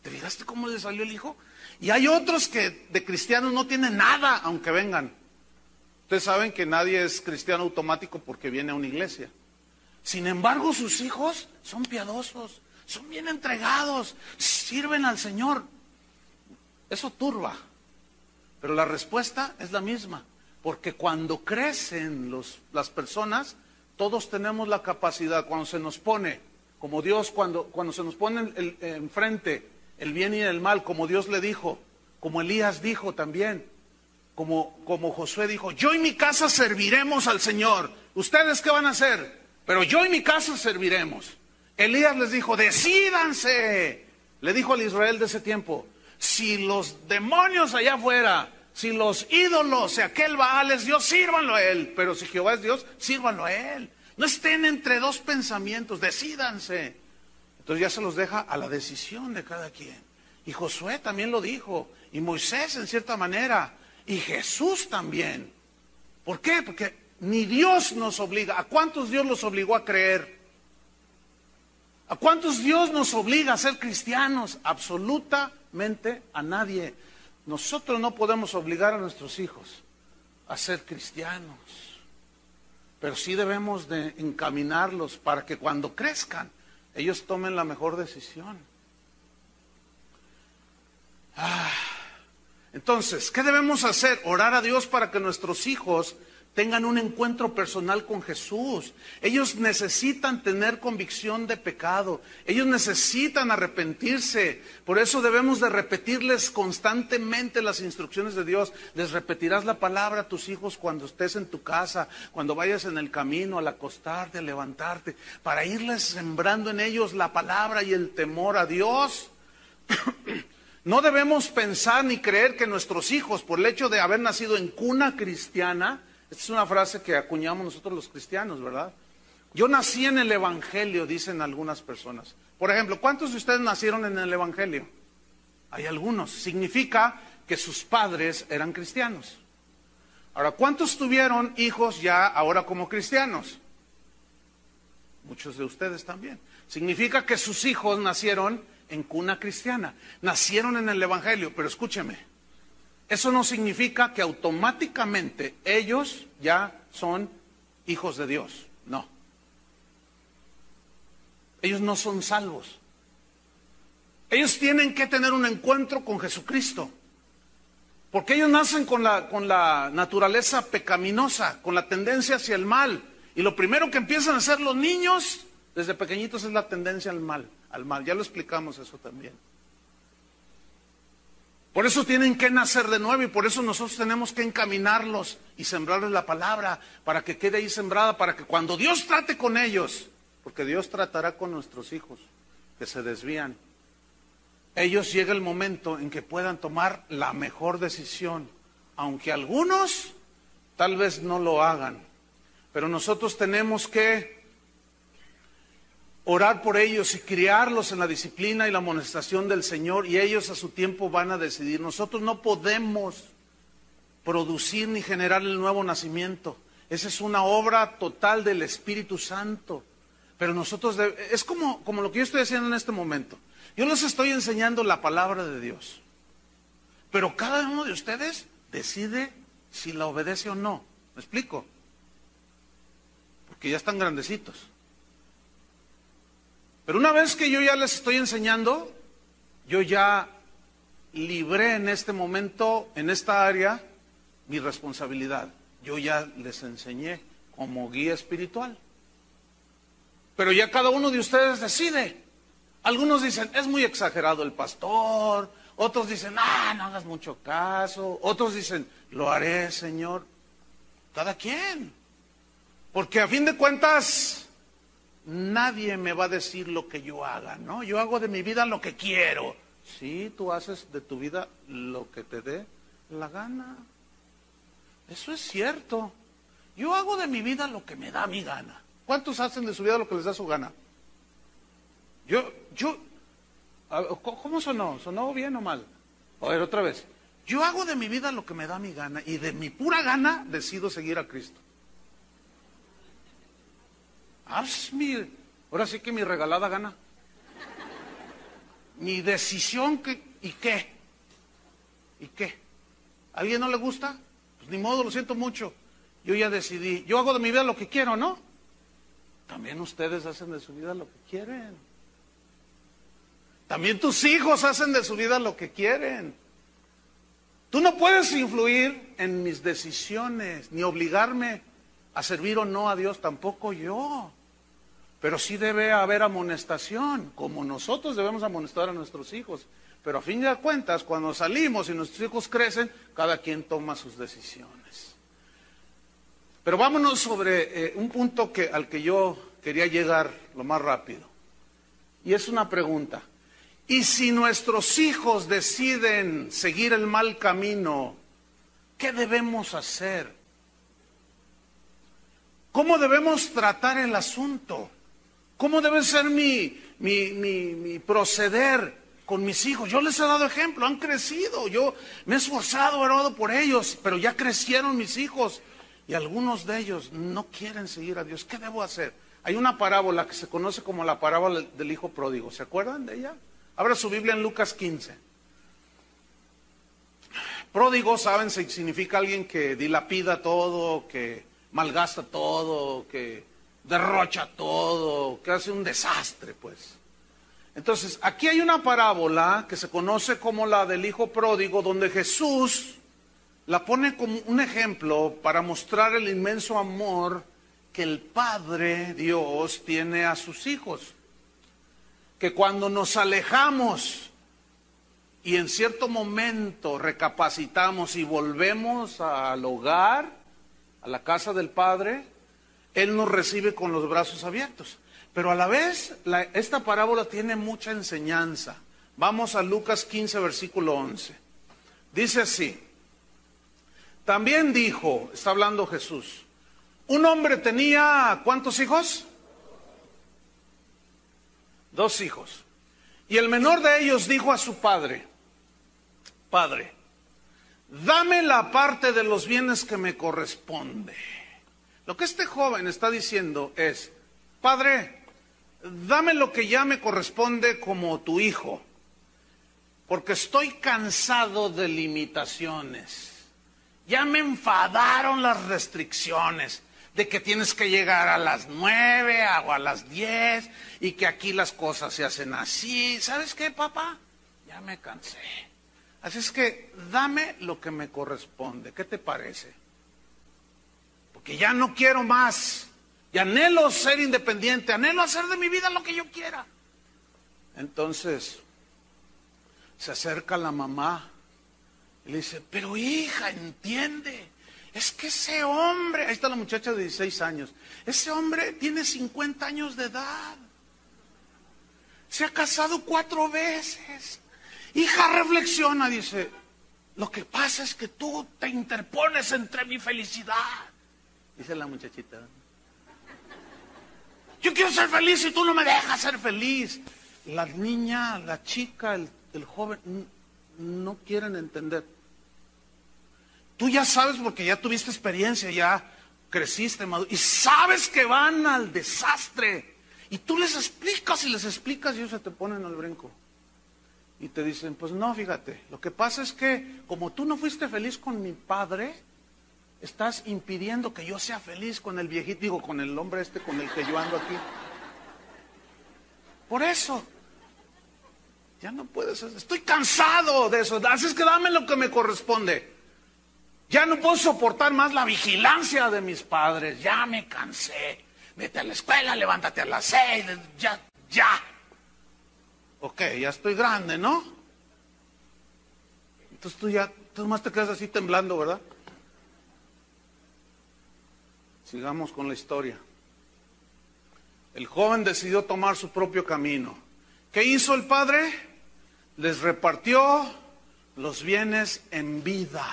¿Te fijaste cómo le salió el hijo? Y hay otros que de cristianos no tienen nada, aunque vengan. Ustedes saben que nadie es cristiano automático porque viene a una iglesia. Sin embargo, sus hijos son piadosos, son bien entregados, sirven al Señor. Eso turba, pero la respuesta es la misma. Porque cuando crecen las personas, todos tenemos la capacidad, cuando se nos pone, como Dios, cuando se nos pone enfrente el bien y el mal, como Dios le dijo, como Elías dijo también, como Josué dijo, yo y mi casa serviremos al Señor. ¿Ustedes qué van a hacer? Pero yo y mi casa serviremos. Elías les dijo, decídanse. Le dijo al Israel de ese tiempo, si los demonios allá afuera, si los ídolos, si aquel Baal es Dios, sírvanlo a él. Pero si Jehová es Dios, sírvanlo a él. No estén entre dos pensamientos, decídanse. Entonces ya se los deja a la decisión de cada quien. Y Josué también lo dijo, y Moisés en cierta manera, y Jesús también. ¿Por qué? Porque ni Dios nos obliga. ¿A cuántos Dios los obligó a creer? ¿A cuántos Dios nos obliga a ser cristianos? Absolutamente a nadie. Nosotros no podemos obligar a nuestros hijos a ser cristianos, pero sí debemos de encaminarlos para que cuando crezcan, ellos tomen la mejor decisión. Entonces, ¿qué debemos hacer? Orar a Dios para que nuestros hijos tengan un encuentro personal con Jesús. Ellos necesitan tener convicción de pecado. Ellos necesitan arrepentirse. Por eso debemos de repetirles constantemente las instrucciones de Dios. Les repetirás la palabra a tus hijos cuando estés en tu casa, cuando vayas en el camino, al acostarte, al levantarte, para irles sembrando en ellos la palabra y el temor a Dios. No debemos pensar ni creer que nuestros hijos, por el hecho de haber nacido en cuna cristiana, esta es una frase que acuñamos nosotros los cristianos, ¿verdad? Yo nací en el Evangelio, dicen algunas personas. Por ejemplo, ¿cuántos de ustedes nacieron en el Evangelio? Hay algunos. Significa que sus padres eran cristianos. Ahora, ¿cuántos tuvieron hijos ya ahora como cristianos? Muchos de ustedes también. Significa que sus hijos nacieron en cuna cristiana. Nacieron en el Evangelio, pero escúcheme. Eso no significa que automáticamente ellos ya son hijos de Dios. No. Ellos no son salvos. Ellos tienen que tener un encuentro con Jesucristo. Porque ellos nacen con la naturaleza pecaminosa, con la tendencia hacia el mal. Y lo primero que empiezan a hacer los niños desde pequeñitos es la tendencia al mal. Ya lo explicamos eso también. Por eso tienen que nacer de nuevo y por eso nosotros tenemos que encaminarlos y sembrarles la palabra para que quede ahí sembrada, para que cuando Dios trate con ellos, porque Dios tratará con nuestros hijos que se desvían, ellos llega el momento en que puedan tomar la mejor decisión, aunque algunos tal vez no lo hagan, pero nosotros tenemos que orar por ellos y criarlos en la disciplina y la amonestación del Señor, y ellos a su tiempo van a decidir. Nosotros no podemos producir ni generar el nuevo nacimiento. Esa es una obra total del Espíritu Santo. Pero nosotros, es como lo que yo estoy haciendo en este momento. Yo les estoy enseñando la palabra de Dios. Pero cada uno de ustedes decide si la obedece o no. ¿Me explico? Porque ya están grandecitos. Pero una vez que yo ya les estoy enseñando, yo ya libré en este momento, en esta área, mi responsabilidad. Yo ya les enseñé como guía espiritual. Pero ya cada uno de ustedes decide. Algunos dicen, es muy exagerado el pastor, Otros dicen, no hagas mucho caso. Otros dicen, lo haré, Señor. Cada quien. Porque a fin de cuentas, nadie me va a decir lo que yo haga, ¿no? Yo hago de mi vida lo que quiero. Sí, tú haces de tu vida lo que te dé la gana. Eso es cierto. Yo hago de mi vida lo que me da mi gana. ¿Cuántos hacen de su vida lo que les da su gana? ¿Cómo sonó? ¿Sonó bien o mal? A ver, otra vez. Yo hago de mi vida lo que me da mi gana y de mi pura gana decido seguir a Cristo. Ahora sí que mi regalada gana. Mi decisión, ¿y qué? ¿Y qué? ¿A alguien no le gusta? Pues ni modo, lo siento mucho. Yo ya decidí. Yo hago de mi vida lo que quiero, ¿no? También ustedes hacen de su vida lo que quieren. También tus hijos hacen de su vida lo que quieren. Tú no puedes influir en mis decisiones, ni obligarme a servir o no a Dios, tampoco yo. Pero sí debe haber amonestación, como nosotros debemos amonestar a nuestros hijos. Pero a fin de cuentas, cuando salimos y nuestros hijos crecen, cada quien toma sus decisiones. Pero vámonos sobre un punto al que yo quería llegar lo más rápido. Y es una pregunta. ¿Y si nuestros hijos deciden seguir el mal camino, qué debemos hacer? ¿Cómo debemos tratar el asunto? ¿Cómo debe ser mi proceder con mis hijos? Yo les he dado ejemplo, han crecido, yo me he esforzado, he orado por ellos, pero ya crecieron mis hijos y algunos de ellos no quieren seguir a Dios. ¿Qué debo hacer? Hay una parábola que se conoce como la parábola del hijo pródigo. ¿Se acuerdan de ella? Abra su Biblia en Lucas 15. Pródigo, saben, significa alguien que dilapida todo, que malgasta todo, que derrocha todo, que hace un desastre, pues. Entonces, aquí hay una parábola que se conoce como la del hijo pródigo, donde Jesús la pone como un ejemplo para mostrar el inmenso amor que el Padre Dios tiene a sus hijos. Que cuando nos alejamos y en cierto momento recapacitamos y volvemos al hogar, a la casa del Padre, Él nos recibe con los brazos abiertos. Pero a la vez, esta parábola tiene mucha enseñanza. Vamos a Lucas 15, versículo 11. Dice así: también dijo, está hablando Jesús, un hombre tenía, ¿cuántos hijos? 2 hijos. Y el menor de ellos dijo a su padre: Padre, dame la parte de los bienes que me corresponde. Lo que este joven está diciendo es: Padre, dame lo que ya me corresponde como tu hijo, porque estoy cansado de limitaciones. Ya me enfadaron las restricciones de que tienes que llegar a las 9 o a las 10 y que aquí las cosas se hacen así. ¿Sabes qué, papá? Ya me cansé. Así es que dame lo que me corresponde. ¿Qué te parece? Porque ya no quiero más. Y anhelo ser independiente, anhelo hacer de mi vida lo que yo quiera. Entonces se acerca la mamá y le dice: pero hija, entiende, es que ese hombre, ahí está la muchacha de 16 años, ese hombre tiene 50 años de edad, se ha casado 4 veces. Hija, reflexiona, dice, lo que pasa es que tú te interpones entre mi felicidad. Dice la muchachita: yo quiero ser feliz y tú no me dejas ser feliz. La niña, la chica, el joven, no quieren entender. Tú ya sabes, porque ya tuviste experiencia, ya creciste, y sabes que van al desastre. Y tú les explicas y ellos se te ponen al brinco. Y te dicen: pues no, fíjate, lo que pasa es que como tú no fuiste feliz con mi padre, estás impidiendo que yo sea feliz con el viejito, digo, con el hombre con el que yo ando aquí. Por eso, ya no puedes, estoy cansado de eso, así es que dame lo que me corresponde. Ya no puedo soportar más la vigilancia de mis padres, ya me cansé. Vete a la escuela, levántate a las 6, ya. Ok, ya estoy grande, ¿no? Entonces tú más te quedas así temblando, ¿verdad? Sigamos con la historia. El joven decidió tomar su propio camino. ¿Qué hizo el padre? Les repartió los bienes en vida.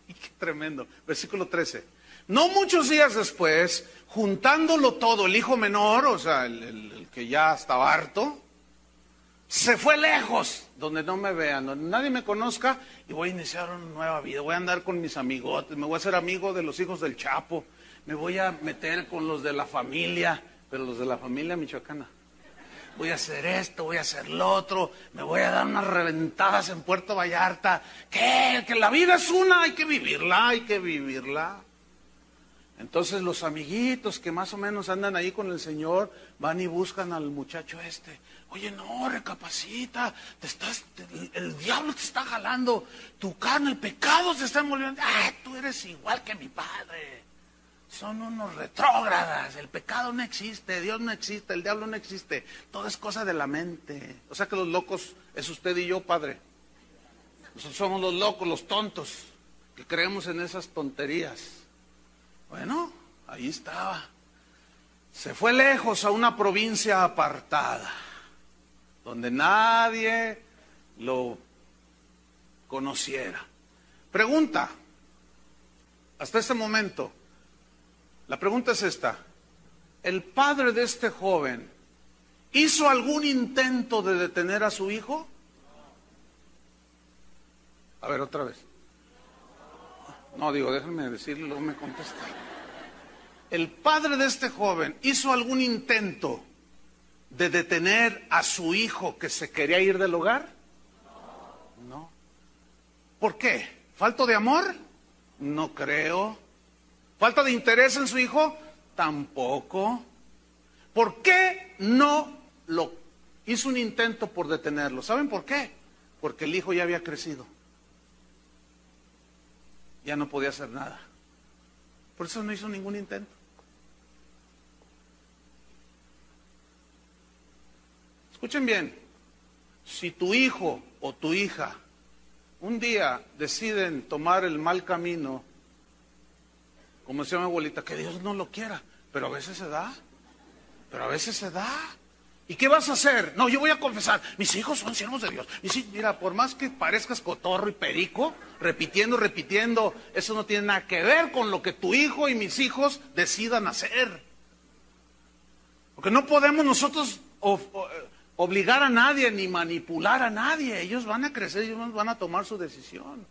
Y qué tremendo. Versículo 13. No muchos días después, juntándolo todo, el hijo menor, o sea, el que ya estaba harto, se fue lejos, donde no me vean, donde nadie me conozca, y voy a iniciar una nueva vida. Voy a andar con mis amigotes, me voy a hacer amigo de los hijos del Chapo, me voy a meter con los de la familia, pero los de la familia michoacana. Voy a hacer esto, voy a hacer lo otro, me voy a dar unas reventadas en Puerto Vallarta. ¿Qué? Que la vida es una, hay que vivirla, hay que vivirla. Entonces los amiguitos que más o menos andan ahí con el Señor van y buscan al muchacho este. Oye, no, recapacita, el diablo te está jalando, tu carne, el pecado se está envolviendo. Ah, tú eres igual que mi padre. Son unos retrógradas, el pecado no existe, Dios no existe, el diablo no existe, todo es cosa de la mente. O sea que los locos es usted y yo, padre. Nosotros somos los locos, los tontos, que creemos en esas tonterías. Bueno, ahí estaba. Se fue lejos a una provincia apartada, donde nadie lo conociera. Pregunta, hasta este momento, la pregunta es esta: ¿el padre de este joven hizo algún intento de detener a su hijo? A ver, otra vez. No, déjenme decirlo, luego me contesta. ¿El padre de este joven hizo algún intento de detener a su hijo que se quería ir del hogar? No. ¿Por qué? ¿Falta de amor? No creo. ¿Falta de interés en su hijo? Tampoco. ¿Por qué no lo hizo un intento por detenerlo? ¿Saben por qué? Porque el hijo ya había crecido. Ya no podía hacer nada. Por eso no hizo ningún intento. Escuchen bien, si tu hijo o tu hija un día deciden tomar el mal camino, como decía mi abuelita, que Dios no lo quiera, pero a veces se da, ¿Y qué vas a hacer? No, yo voy a confesar, mis hijos son siervos de Dios. Mira, por más que parezcas cotorro y perico, repitiendo, eso no tiene nada que ver con lo que tu hijo y mis hijos decidan hacer. Porque no podemos nosotros obligar a nadie ni manipular a nadie. Ellos van a crecer, ellos van a tomar su decisión.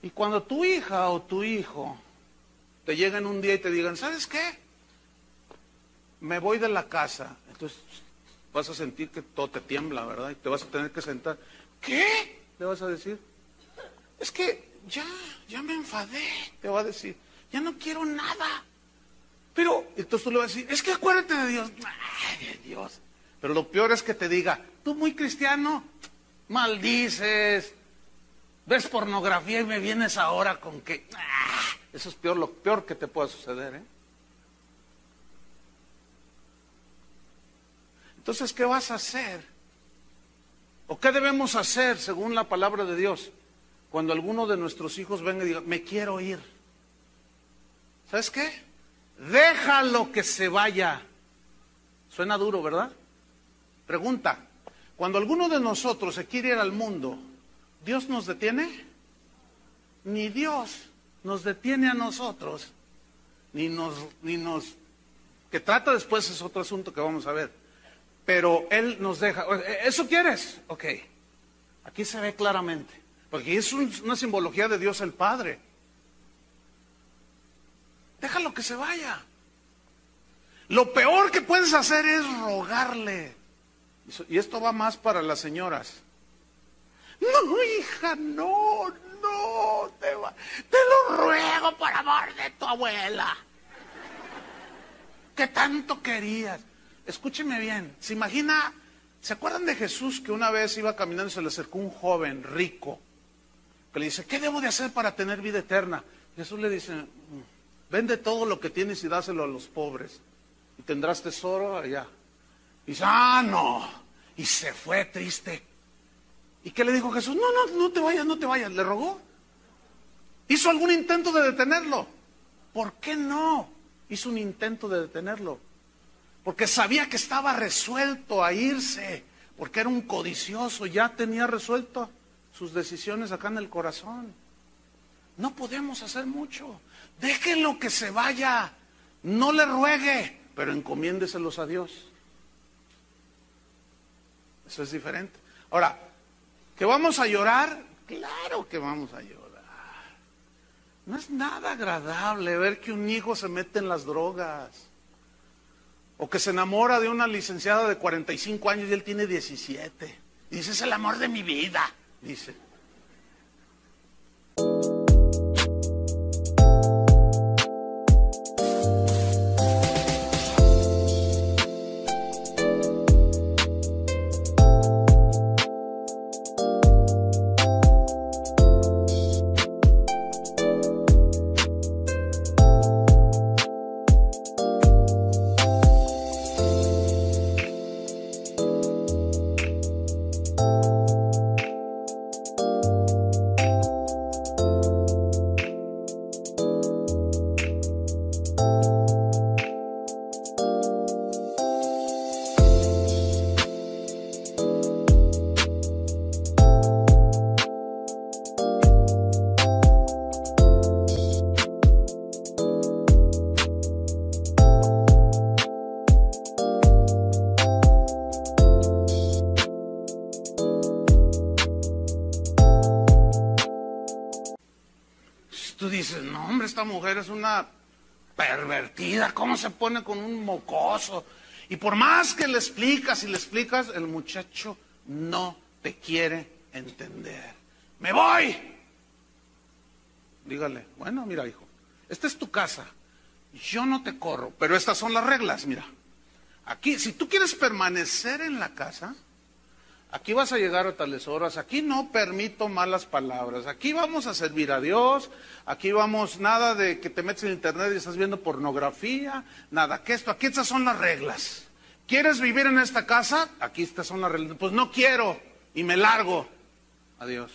Y cuando tu hija o tu hijo te lleguen un día y te digan, ¿sabes qué? Me voy de la casa. Entonces vas a sentir que todo te tiembla, ¿verdad? Y te vas a tener que sentar. ¿Qué? Le vas a decir. Es que ya me enfadé, te va a decir. Ya no quiero nada. Pero, entonces tú le vas a decir, es que acuérdate de Dios. Ay, de Dios. Pero lo peor es que te diga, tú muy cristiano, maldices, ves pornografía y me vienes ahora con que... Eso es peor, lo peor que te pueda suceder, ¿eh? Entonces, ¿qué vas a hacer? ¿O qué debemos hacer según la palabra de Dios? Cuando alguno de nuestros hijos venga y diga, me quiero ir. ¿Sabes qué? Déjalo que se vaya. Suena duro, ¿verdad? Pregunta, cuando alguno de nosotros se quiere ir al mundo, ¿Dios nos detiene? Ni Dios nos detiene a nosotros, ni nos... Que trata después es otro asunto que vamos a ver. Pero Él nos deja. ¿Eso quieres? Ok. Aquí se ve claramente. Porque es una simbología de Dios el Padre. Déjalo que se vaya. Lo peor que puedes hacer es rogarle. Y esto va más para las señoras. No, hija, no, te lo ruego por amor de tu abuela. Que tanto querías. Escúcheme bien, ¿se acuerdan de Jesús que una vez iba caminando y se le acercó un joven rico que le dice, ¿qué debo de hacer para tener vida eterna? Jesús le dice, vende todo lo que tienes y dáselo a los pobres y tendrás tesoro allá. Y dice, no, y se fue triste. ¿Y qué le dijo Jesús? No, no, no te vayas, no te vayas. ¿Le rogó? ¿Hizo algún intento de detenerlo? ¿Por qué no hizo un intento de detenerlo? Porque sabía que estaba resuelto a irse, porque era un codicioso, ya tenía resuelto sus decisiones acá en el corazón. No podemos hacer mucho. Déjenlo que se vaya. No le ruegue, pero encomiéndeselos a Dios. Eso es diferente. Ahora, ¿que vamos a llorar? Claro que vamos a llorar. No es nada agradable ver que un hijo se mete en las drogas. O que se enamora de una licenciada de 45 años y él tiene 17. Y dice, es el amor de mi vida, dice. Tú dices, no hombre, esta mujer es una pervertida, ¿cómo se pone con un mocoso? Y por más que le explicas y le explicas, el muchacho no te quiere entender. ¡Me voy! Dígale, bueno, mira hijo, esta es tu casa, yo no te corro, pero estas son las reglas, mira. Aquí, si tú quieres permanecer en la casa, aquí vas a llegar a tales horas, aquí no permito malas palabras, aquí vamos a servir a Dios, aquí vamos, nada de que te metes en internet y estás viendo pornografía, nada que esto, aquí estas son las reglas. ¿Quieres vivir en esta casa? Aquí estas son las reglas. Pues no quiero y me largo. Adiós.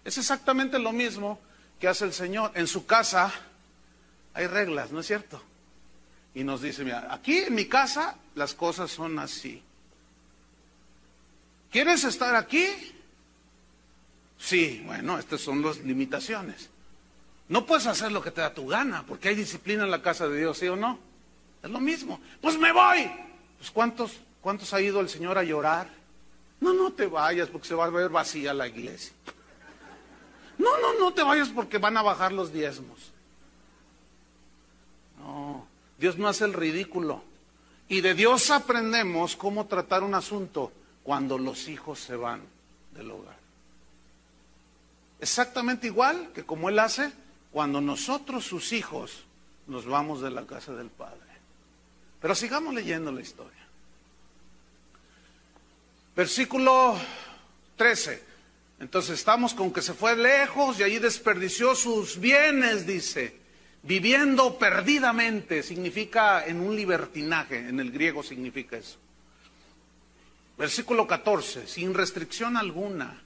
Es exactamente lo mismo que hace el Señor. En su casa hay reglas, ¿no es cierto? Y nos dice, mira, aquí en mi casa las cosas son así. ¿Quieres estar aquí? Sí, bueno, estas son las limitaciones. No puedes hacer lo que te da tu gana, porque hay disciplina en la casa de Dios, ¿sí o no? Es lo mismo. Pues me voy. Pues ¿cuántos ha ido el Señor a llorar? No, no te vayas porque se va a ver vacía la iglesia. No, no, no te vayas porque van a bajar los diezmos. No, Dios no hace el ridículo. Y de Dios aprendemos cómo tratar un asunto cuando los hijos se van del hogar. Exactamente igual que como Él hace cuando nosotros, sus hijos, nos vamos de la casa del Padre. Pero sigamos leyendo la historia. Versículo 13. Entonces estamos con que se fue lejos y allí desperdició sus bienes, dice. Viviendo perdidamente, significa en un libertinaje, en el griego significa eso. Versículo 14, sin restricción alguna.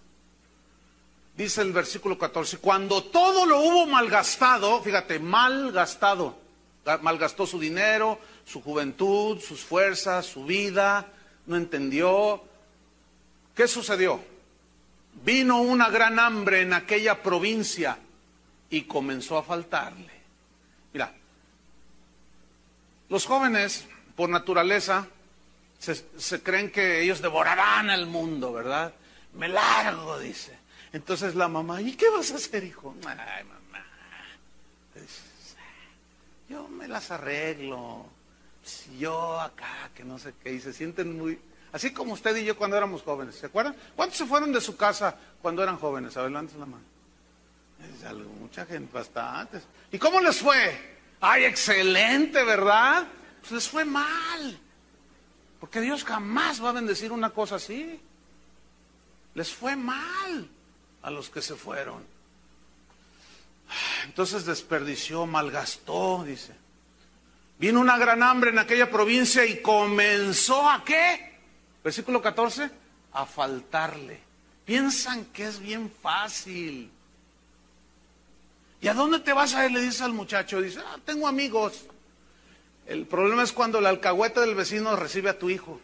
Dice el versículo 14, cuando todo lo hubo malgastado, fíjate, malgastado, malgastó su dinero, su juventud, sus fuerzas, su vida, no entendió. ¿Qué sucedió? Vino una gran hambre en aquella provincia y comenzó a faltarle. Mira, los jóvenes, por naturaleza, se creen que ellos devorarán al mundo, ¿verdad? Me largo, dice. Entonces la mamá, ¿y qué vas a hacer, hijo? Ay, mamá, yo me las arreglo, yo acá, que no sé qué, y se sienten muy... Así como usted y yo cuando éramos jóvenes, ¿se acuerdan? ¿Cuántos se fueron de su casa cuando eran jóvenes? A ver, levanten la mano. Es algo, mucha gente, bastantes. ¿Y cómo les fue? ¡Ay, excelente!, ¿verdad? Pues les fue mal. Porque Dios jamás va a bendecir una cosa así. Les fue mal a los que se fueron. Entonces desperdició, malgastó, dice. Vino una gran hambre en aquella provincia y comenzó ¿a qué? Versículo 14, a faltarle. Piensan que es bien fácil. ¿Y a dónde te vas a ir? Le dice al muchacho, dice, tengo amigos. El problema es cuando el alcahuete del vecino recibe a tu hijo.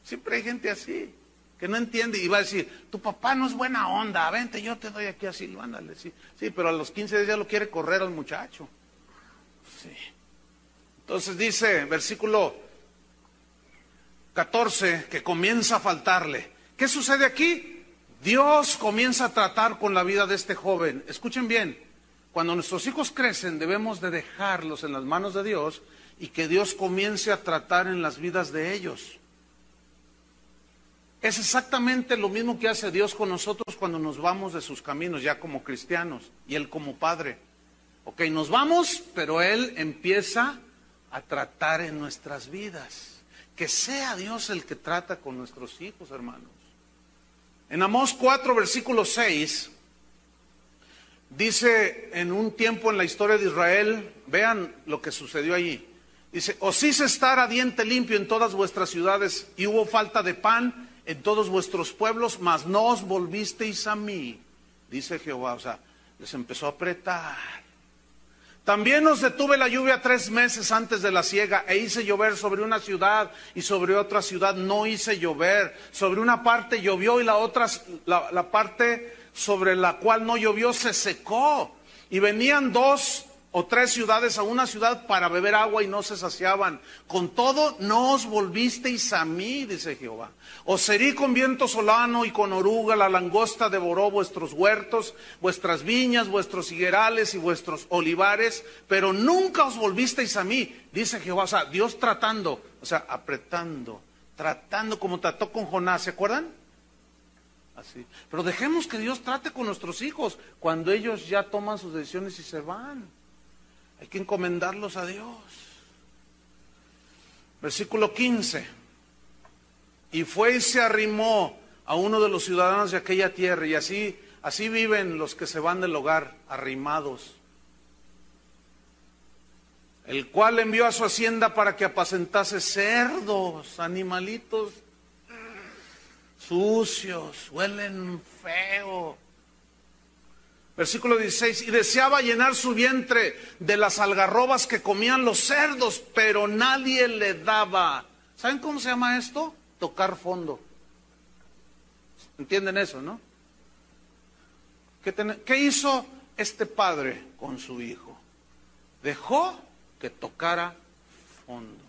Siempre hay gente así, que no entiende y va a decir, tu papá no es buena onda, vente, yo te doy aquí asilo, ándale, sí. Sí, pero a los 15 días ya lo quiere correr al muchacho. Sí. Entonces dice, versículo 14, que comienza a faltarle. ¿Qué sucede aquí? Dios comienza a tratar con la vida de este joven. Escuchen bien, cuando nuestros hijos crecen debemos de dejarlos en las manos de Dios y que Dios comience a tratar en las vidas de ellos. Es exactamente lo mismo que hace Dios con nosotros cuando nos vamos de sus caminos ya como cristianos y Él como Padre. Ok, nos vamos, pero Él empieza a tratar en nuestras vidas. Que sea Dios el que trata con nuestros hijos, hermanos. En Amós 4, versículo 6, dice en un tiempo en la historia de Israel, vean lo que sucedió allí. Dice, os hice estar a diente limpio en todas vuestras ciudades y hubo falta de pan en todos vuestros pueblos, mas no os volvisteis a mí, dice Jehová. O sea, les empezó a apretar. También os detuve la lluvia 3 meses antes de la siega, e hice llover sobre una ciudad y sobre otra ciudad no hice llover. Sobre una parte llovió y la otra, la parte sobre la cual no llovió se secó. Y venían 2 o 3 ciudades a una ciudad para beber agua y no se saciaban. Con todo no os volvisteis a mí, dice Jehová. Os herí con viento solano y con oruga, la langosta devoró vuestros huertos, vuestras viñas, vuestros higuerales y vuestros olivares, pero nunca os volvisteis a mí, dice Jehová. O sea, Dios tratando, o sea, apretando, tratando como trató con Jonás, ¿se acuerdan? Así. Pero dejemos que Dios trate con nuestros hijos cuando ellos ya toman sus decisiones y se van. Hay que encomendarlos a Dios. Versículo 15. Y fue y se arrimó a uno de los ciudadanos de aquella tierra. Y así viven los que se van del hogar, arrimados. El cual envió a su hacienda para que apacentase cerdos, animalitos sucios, huelen feo. Versículo 16, y deseaba llenar su vientre de las algarrobas que comían los cerdos, pero nadie le daba. ¿Saben cómo se llama esto? Tocar fondo. ¿Entienden eso, no? ¿Qué hizo este padre con su hijo? Dejó que tocara fondo.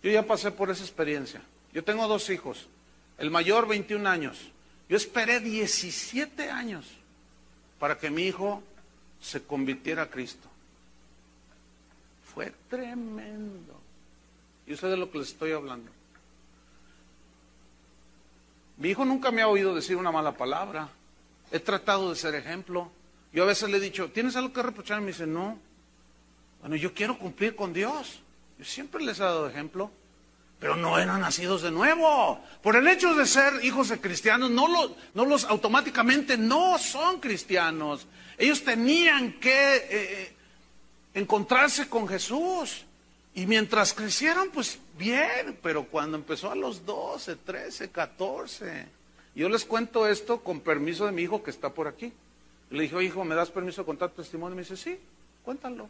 Yo ya pasé por esa experiencia. Yo tengo 2 hijos. El mayor, 21 años. Yo esperé 17 años para que mi hijo se convirtiera a Cristo. Fue tremendo. Yo sé de lo que les estoy hablando. Mi hijo nunca me ha oído decir una mala palabra. He tratado de ser ejemplo. Yo a veces le he dicho, ¿tienes algo que reprocharme? Me dice, no. Bueno, yo quiero cumplir con Dios. Yo siempre les he dado ejemplo. Pero no eran nacidos de nuevo. Por el hecho de ser hijos de cristianos, no los automáticamente no son cristianos. Ellos tenían que encontrarse con Jesús. Y mientras crecieron, pues bien. Pero cuando empezó a los 12, 13, 14. Yo les cuento esto con permiso de mi hijo que está por aquí. Le dije, oye, hijo, ¿me das permiso de contar tu testimonio? Y me dice, sí, cuéntalo.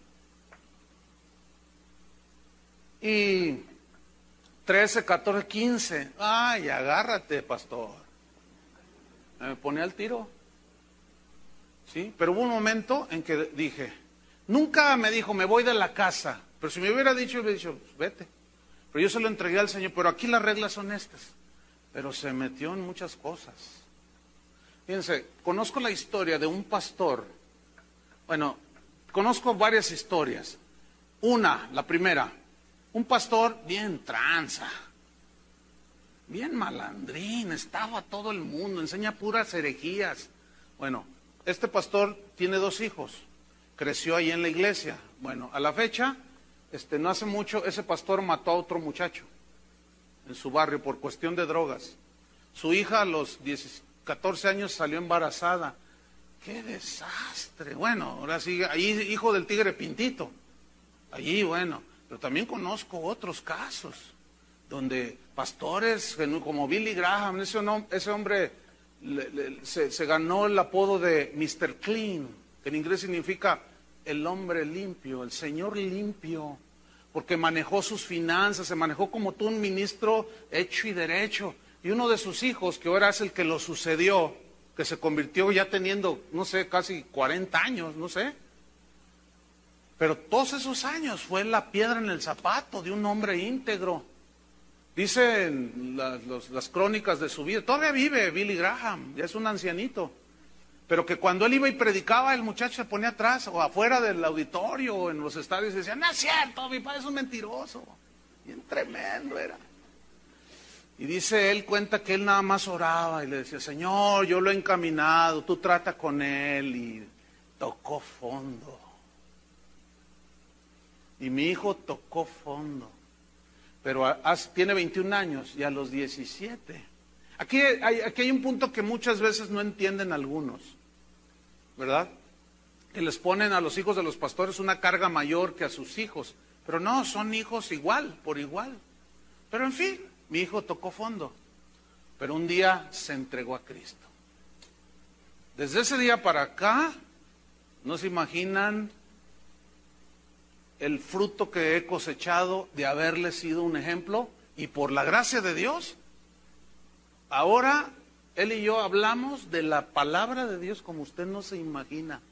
Y 13, 14, 15. Ay, agárrate, pastor. Me ponía al tiro. ¿Sí? Pero hubo un momento en que dije, nunca me dijo, me voy de la casa. Pero si me hubiera dicho, yo le hubiera dicho, pues vete. Pero yo se lo entregué al Señor. Pero aquí las reglas son estas. Pero se metió en muchas cosas. Fíjense, conozco la historia de un pastor. Bueno, conozco varias historias. La primera. Un pastor bien tranza, bien malandrín, estafa a todo el mundo, enseña puras herejías. Bueno, este pastor tiene 2 hijos, creció ahí en la iglesia. Bueno, a la fecha, no hace mucho, ese pastor mató a otro muchacho en su barrio por cuestión de drogas. Su hija a los 14 años salió embarazada. ¡Qué desastre! Bueno, ahora sigue, ahí hijo del tigre Pintito. Allí, bueno. Pero también conozco otros casos donde pastores como Billy Graham, ese hombre se ganó el apodo de Mr. Clean, que en inglés significa el hombre limpio, el Señor limpio, porque manejó sus finanzas, se manejó como tú, un ministro hecho y derecho. Y uno de sus hijos, que ahora es el que lo sucedió, que se convirtió ya teniendo, no sé, casi 40 años, no sé. Pero todos esos años fue la piedra en el zapato de un hombre íntegro. Dicen las crónicas de su vida, todavía vive Billy Graham, ya es un ancianito. Pero que cuando él iba y predicaba, el muchacho se ponía atrás o afuera del auditorio o en los estadios y decía, no es cierto, mi padre es un mentiroso. Bien tremendo era. Y dice, él cuenta que él nada más oraba y le decía, Señor, yo lo he encaminado, tú trata con él. Y tocó fondo. Y mi hijo tocó fondo. Pero tiene 21 años y a los 17. Aquí hay un punto que muchas veces no entienden algunos, ¿verdad? Que les ponen a los hijos de los pastores una carga mayor que a sus hijos. Pero no, son hijos igual, por igual. Pero en fin, mi hijo tocó fondo. Pero un día se entregó a Cristo. Desde ese día para acá, no se imaginan el fruto que he cosechado de haberle sido un ejemplo, y por la gracia de Dios, ahora él y yo hablamos de la palabra de Dios como usted no se imagina.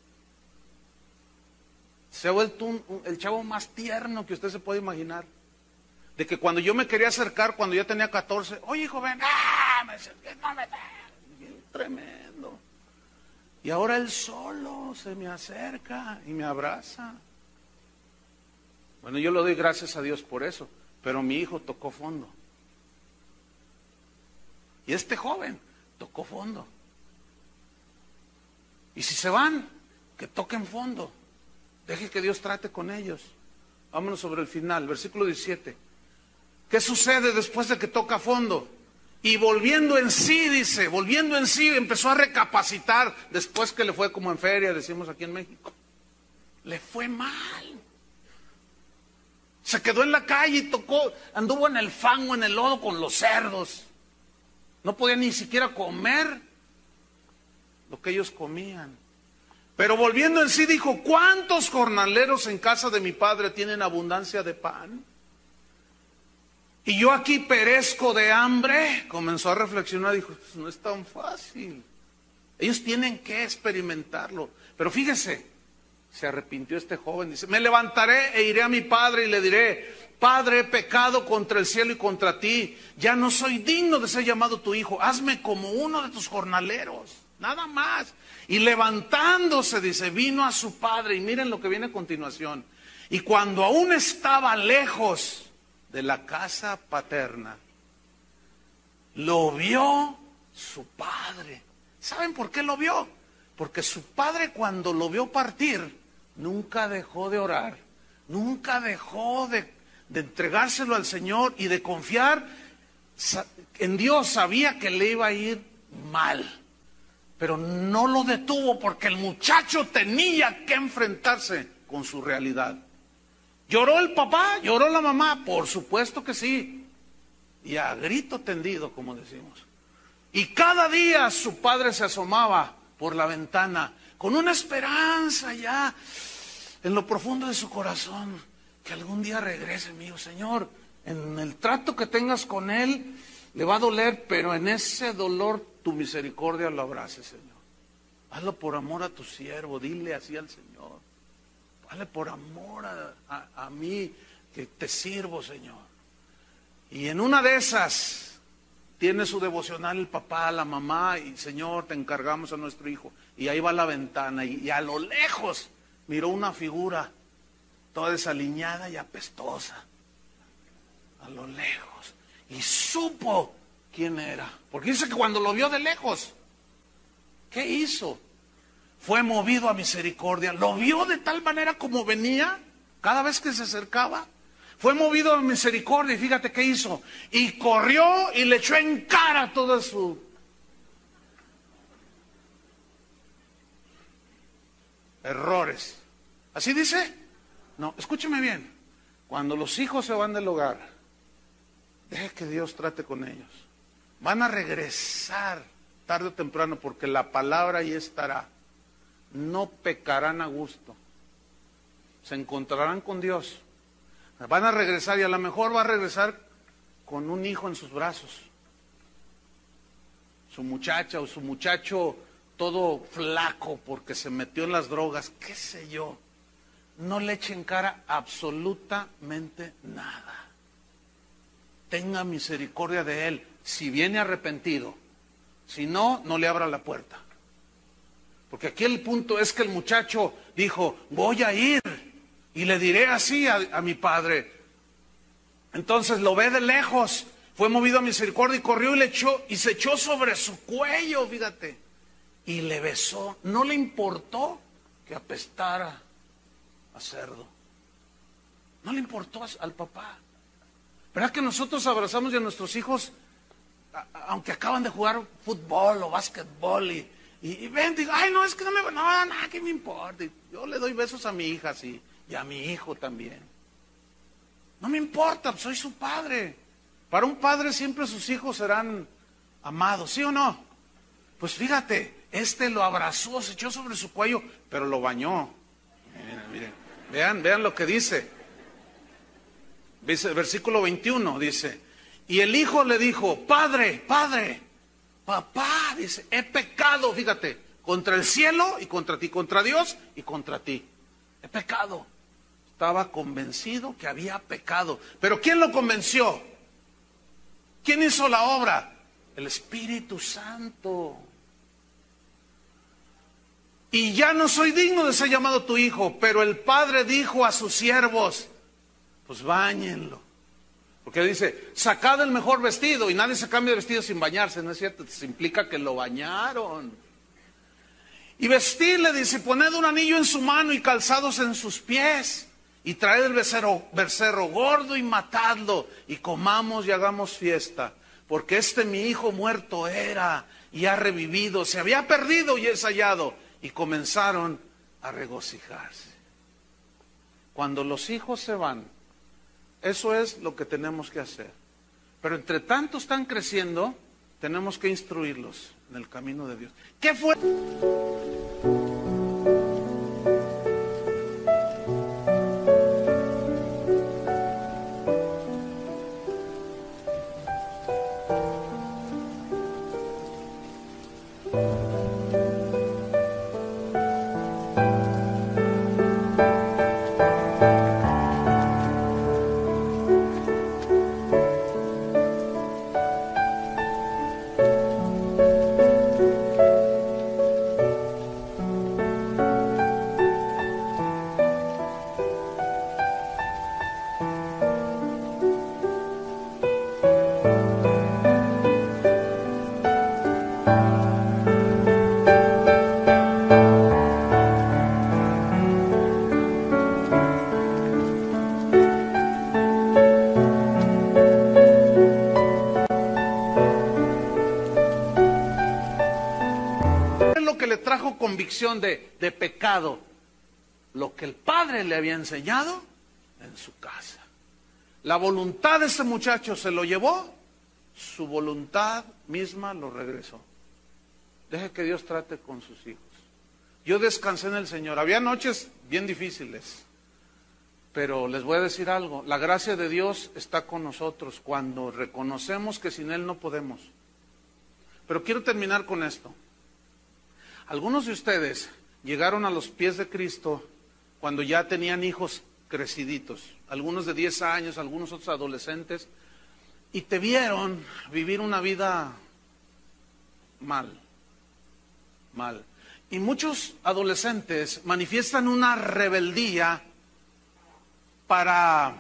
Se ha vuelto el chavo más tierno que usted se puede imaginar. De que cuando yo me quería acercar, cuando ya tenía 14, oye hijo, ven, me decía, no me da, bien tremendo. Y ahora él solo se me acerca y me abraza. Bueno, yo le doy gracias a Dios por eso, pero mi hijo tocó fondo. Y este joven tocó fondo. Y si se van, que toquen fondo. Deje que Dios trate con ellos. Vámonos sobre el final, versículo 17. ¿Qué sucede después de que toca fondo? Y volviendo en sí, dice, volviendo en sí, empezó a recapacitar después que le fue como en feria, decimos aquí en México. Le fue mal. Se quedó en la calle y tocó, anduvo en el fango, en el lodo con los cerdos. No podía ni siquiera comer lo que ellos comían. Pero volviendo en sí dijo, ¿cuántos jornaleros en casa de mi padre tienen abundancia de pan? Y yo aquí perezco de hambre. Comenzó a reflexionar, dijo, pues no es tan fácil. Ellos tienen que experimentarlo. Pero fíjese, se arrepintió este joven, dice, me levantaré e iré a mi padre y le diré, Padre, he pecado contra el cielo y contra ti, ya no soy digno de ser llamado tu hijo, hazme como uno de tus jornaleros, nada más. Y levantándose, dice, vino a su padre, y miren lo que viene a continuación, y cuando aún estaba lejos de la casa paterna, lo vio su padre. ¿Saben por qué lo vio? Porque su padre, cuando lo vio partir, nunca dejó de orar, nunca dejó de entregárselo al Señor y de confiar en Dios. Sabía que le iba a ir mal, pero no lo detuvo porque el muchacho tenía que enfrentarse con su realidad. ¿Lloró el papá? ¿Lloró la mamá? Por supuesto que sí, y a grito tendido, como decimos. Y cada día su padre se asomaba por la ventana con una esperanza ya en lo profundo de su corazón, que algún día regrese mi hijo. Señor, en el trato que tengas con él le va a doler, pero en ese dolor tu misericordia lo abrace, Señor. Hazlo por amor a tu siervo, dile así al Señor. Hazle por amor a mí, que te sirvo, Señor. Y en una de esas tiene su devocional el papá, la mamá, y Señor, te encargamos a nuestro hijo. Y ahí va a la ventana y a lo lejos miró una figura toda desaliñada y apestosa. A lo lejos. Y supo quién era. Porque dice que cuando lo vio de lejos, ¿qué hizo? Fue movido a misericordia. Lo vio de tal manera como venía, cada vez que se acercaba. Fue movido a misericordia y fíjate qué hizo. Y corrió y le echó en cara toda su errores. ¿Así dice? No, escúcheme bien. Cuando los hijos se van del hogar, deje que Dios trate con ellos. Van a regresar tarde o temprano, porque la palabra ahí estará. No pecarán a gusto. Se encontrarán con Dios. Van a regresar, y a lo mejor va a regresar con un hijo en sus brazos. Su muchacha o su muchacho todo flaco porque se metió en las drogas, qué sé yo. No le echen cara absolutamente nada. Tenga misericordia de él, si viene arrepentido. Si no, no le abra la puerta. Porque aquí el punto es que el muchacho dijo, voy a ir y le diré así a mi padre. Entonces lo ve de lejos, fue movido a misericordia y corrió y le echó, y se echó sobre su cuello, fíjate, y le besó. No le importó que apestara a cerdo. No le importó al papá. ¿Verdad que nosotros abrazamos a nuestros hijos, aunque acaban de jugar fútbol o básquetbol, y ven, digo, ay, no, es que no me, no, nada, ¿qué me importa? Y yo le doy besos a mi hija, sí, y a mi hijo también. No me importa, soy su padre. Para un padre siempre sus hijos serán amados, ¿sí o no? Pues fíjate, lo abrazó, se echó sobre su cuello, pero lo bañó. Miren, vean lo que dice. Versículo 21 dice, y el hijo le dijo, padre, papá, dice, he pecado, fíjate, contra el cielo y contra ti, contra Dios y contra ti. He pecado. Estaba convencido que había pecado. Pero ¿quién lo convenció? ¿Quién hizo la obra? El Espíritu Santo. Y ya no soy digno de ser llamado tu hijo, pero el padre dijo a sus siervos, pues báñenlo. Porque dice, sacad el mejor vestido, y nadie se cambia de vestido sin bañarse, ¿no es cierto? Eso implica que lo bañaron. Y vestirle, dice, poned un anillo en su mano y calzados en sus pies, y traed el becerro gordo y matadlo, y comamos y hagamos fiesta, porque mi hijo muerto era, y ha revivido, se había perdido y es hallado. Y comenzaron a regocijarse. Cuando los hijos se van, eso es lo que tenemos que hacer. Pero entre tanto están creciendo, tenemos que instruirlos en el camino de Dios. ¿Qué fue? Convicción de pecado, lo que el padre le había enseñado en su casa. La voluntad de ese muchacho se lo llevó, su voluntad misma lo regresó. Deje que Dios trate con sus hijos. Yo descansé en el Señor. Había noches bien difíciles, pero les voy a decir algo, la gracia de Dios está con nosotros cuando reconocemos que sin Él no podemos. Pero quiero terminar con esto. Algunos de ustedes llegaron a los pies de Cristo cuando ya tenían hijos creciditos, algunos de 10 años, algunos otros adolescentes, y te vieron vivir una vida mal. Y muchos adolescentes manifiestan una rebeldía para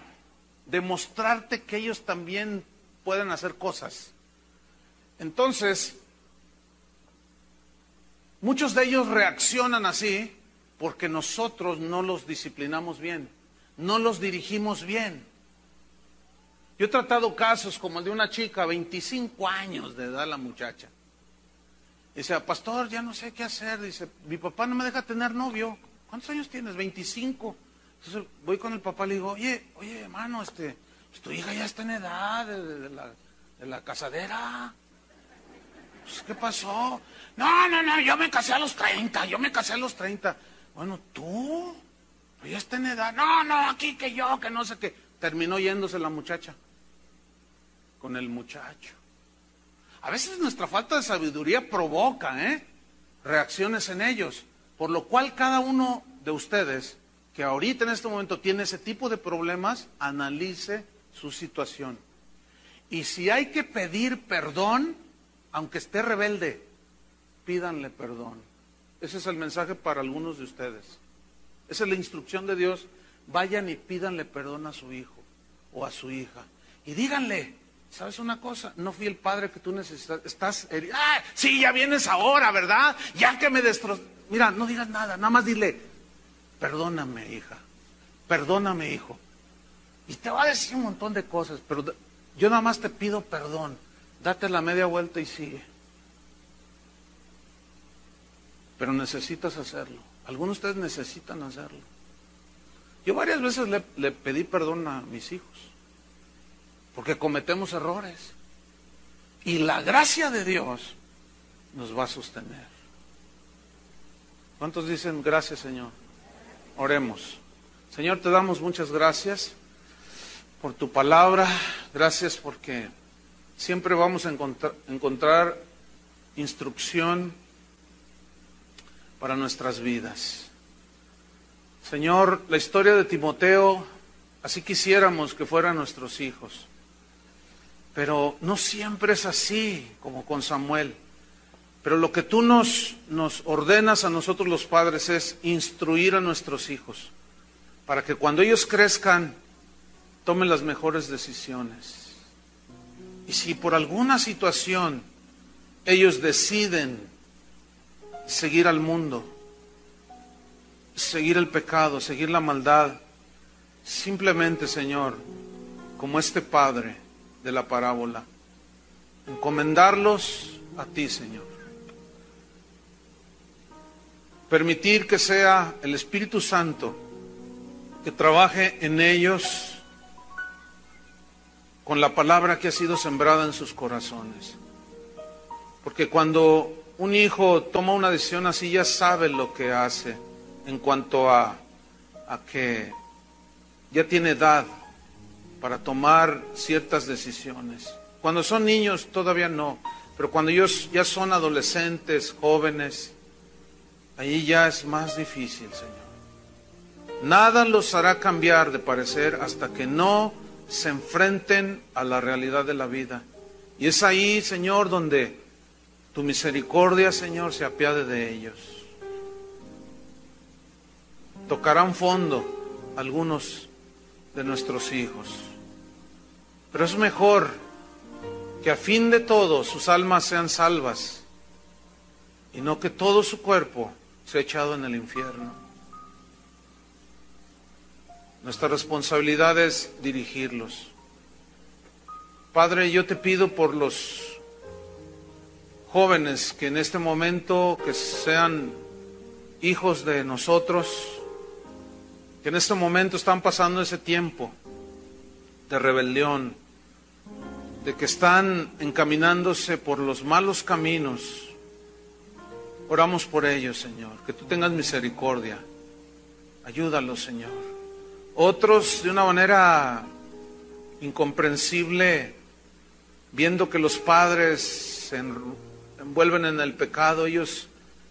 demostrarte que ellos también pueden hacer cosas. Entonces, muchos de ellos reaccionan así porque nosotros no los disciplinamos bien, no los dirigimos bien. Yo he tratado casos como el de una chica, 25 años de edad la muchacha. Dice, pastor, ya no sé qué hacer. Dice, mi papá no me deja tener novio. ¿Cuántos años tienes? 25. Entonces voy con el papá y le digo, oye, hermano, pues tu hija ya está en edad de la casadera. Pues, ¿qué pasó? No, yo me casé a los 30. Bueno, tú, pues ya está en edad. No, aquí que yo, que no sé qué. Terminó yéndose la muchacha con el muchacho. A veces nuestra falta de sabiduría provoca reacciones en ellos, por lo cual cada uno de ustedes que ahorita en este momento tiene ese tipo de problemas, analice su situación. Y si hay que pedir perdón, aunque esté rebelde, pídanle perdón. Ese es el mensaje para algunos de ustedes. Esa es la instrucción de Dios. Vayan y pídanle perdón a su hijo o a su hija. Y díganle, ¿sabes una cosa? No fui el padre que tú necesitas. Estás herido. ¡Ah! Sí, ya vienes ahora, ¿verdad? Ya que me destrozó. Mira, no digas nada, nada más dile, perdóname, hija. Perdóname, hijo. Y te va a decir un montón de cosas, pero yo nada más te pido perdón. Date la media vuelta y sigue. Pero necesitas hacerlo. Algunos de ustedes necesitan hacerlo. Yo varias veces le pedí perdón a mis hijos, porque cometemos errores. Y la gracia de Dios nos va a sostener. ¿Cuántos dicen gracias, Señor? Oremos. Señor, te damos muchas gracias por tu palabra. Gracias porque siempre vamos a encontrar instrucción para nuestras vidas. Señor, la historia de Timoteo, así quisiéramos que fueran nuestros hijos. Pero no siempre es así como con Samuel. Pero lo que tú nos ordenas a nosotros los padres es instruir a nuestros hijos, para que cuando ellos crezcan, tomen las mejores decisiones. Y si por alguna situación ellos deciden seguir al mundo, seguir el pecado, seguir la maldad, simplemente, Señor, como este padre de la parábola, encomendarlos a ti, Señor. Permitir que sea el Espíritu Santo que trabaje en ellos con la palabra que ha sido sembrada en sus corazones. Porque cuando un hijo toma una decisión así, ya sabe lo que hace en cuanto a que ya tiene edad para tomar ciertas decisiones. Cuando son niños todavía no, pero cuando ellos ya son adolescentes, jóvenes, ahí ya es más difícil, Señor. Nada los hará cambiar de parecer hasta que no se enfrenten a la realidad de la vida. Y es ahí, Señor, donde tu misericordia, Señor, se apiade de ellos. Tocarán fondo algunos de nuestros hijos. Pero es mejor que a fin de todo sus almas sean salvas y no que todo su cuerpo sea echado en el infierno. Nuestra responsabilidad es dirigirlos. Padre, yo te pido por los jóvenes que en este momento, que sean hijos de nosotros, que en este momento están pasando ese tiempo de rebelión, de que están encaminándose por los malos caminos. Oramos por ellos, Señor, que tú tengas misericordia. Ayúdalos, Señor. Otros, de una manera incomprensible, viendo que los padres se envuelven en el pecado, ellos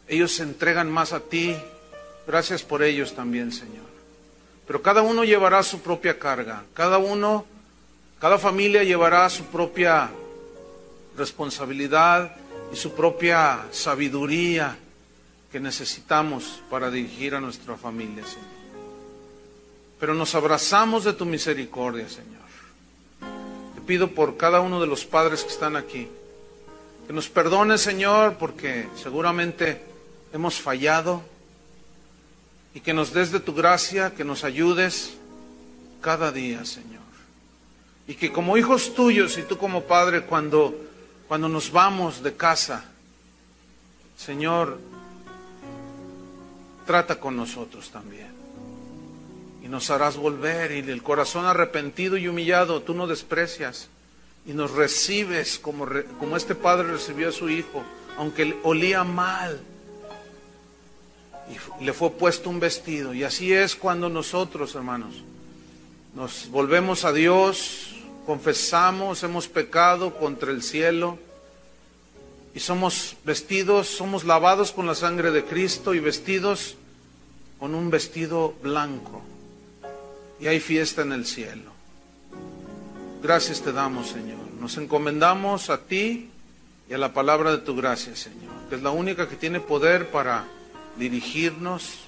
se entregan más a ti. Gracias por ellos también, Señor. Pero cada uno llevará su propia carga. Cada familia llevará su propia responsabilidad y su propia sabiduría que necesitamos para dirigir a nuestra familia, Señor. Pero nos abrazamos de tu misericordia, Señor. Te pido por cada uno de los padres que están aquí, que nos perdones, Señor, porque seguramente hemos fallado, y que nos des de tu gracia, que nos ayudes cada día, Señor. Y que como hijos tuyos y tú como padre, cuando nos vamos de casa, Señor, trata con nosotros también. Y y nos harás volver, y el corazón arrepentido y humillado tú no desprecias, y nos recibes como este padre recibió a su hijo, aunque olía mal, y le fue puesto un vestido. Y así es cuando nosotros, hermanos, nos volvemos a Dios, confesamos, hemos pecado contra el cielo, y somos vestidos, somos lavados con la sangre de Cristo y vestidos con un vestido blanco. Y hay fiesta en el cielo. Gracias te damos, Señor. Nos encomendamos a ti y a la palabra de tu gracia, Señor, que es la única que tiene poder para dirigirnos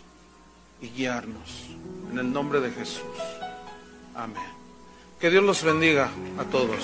y guiarnos. En el nombre de Jesús. Amén. Que Dios los bendiga a todos.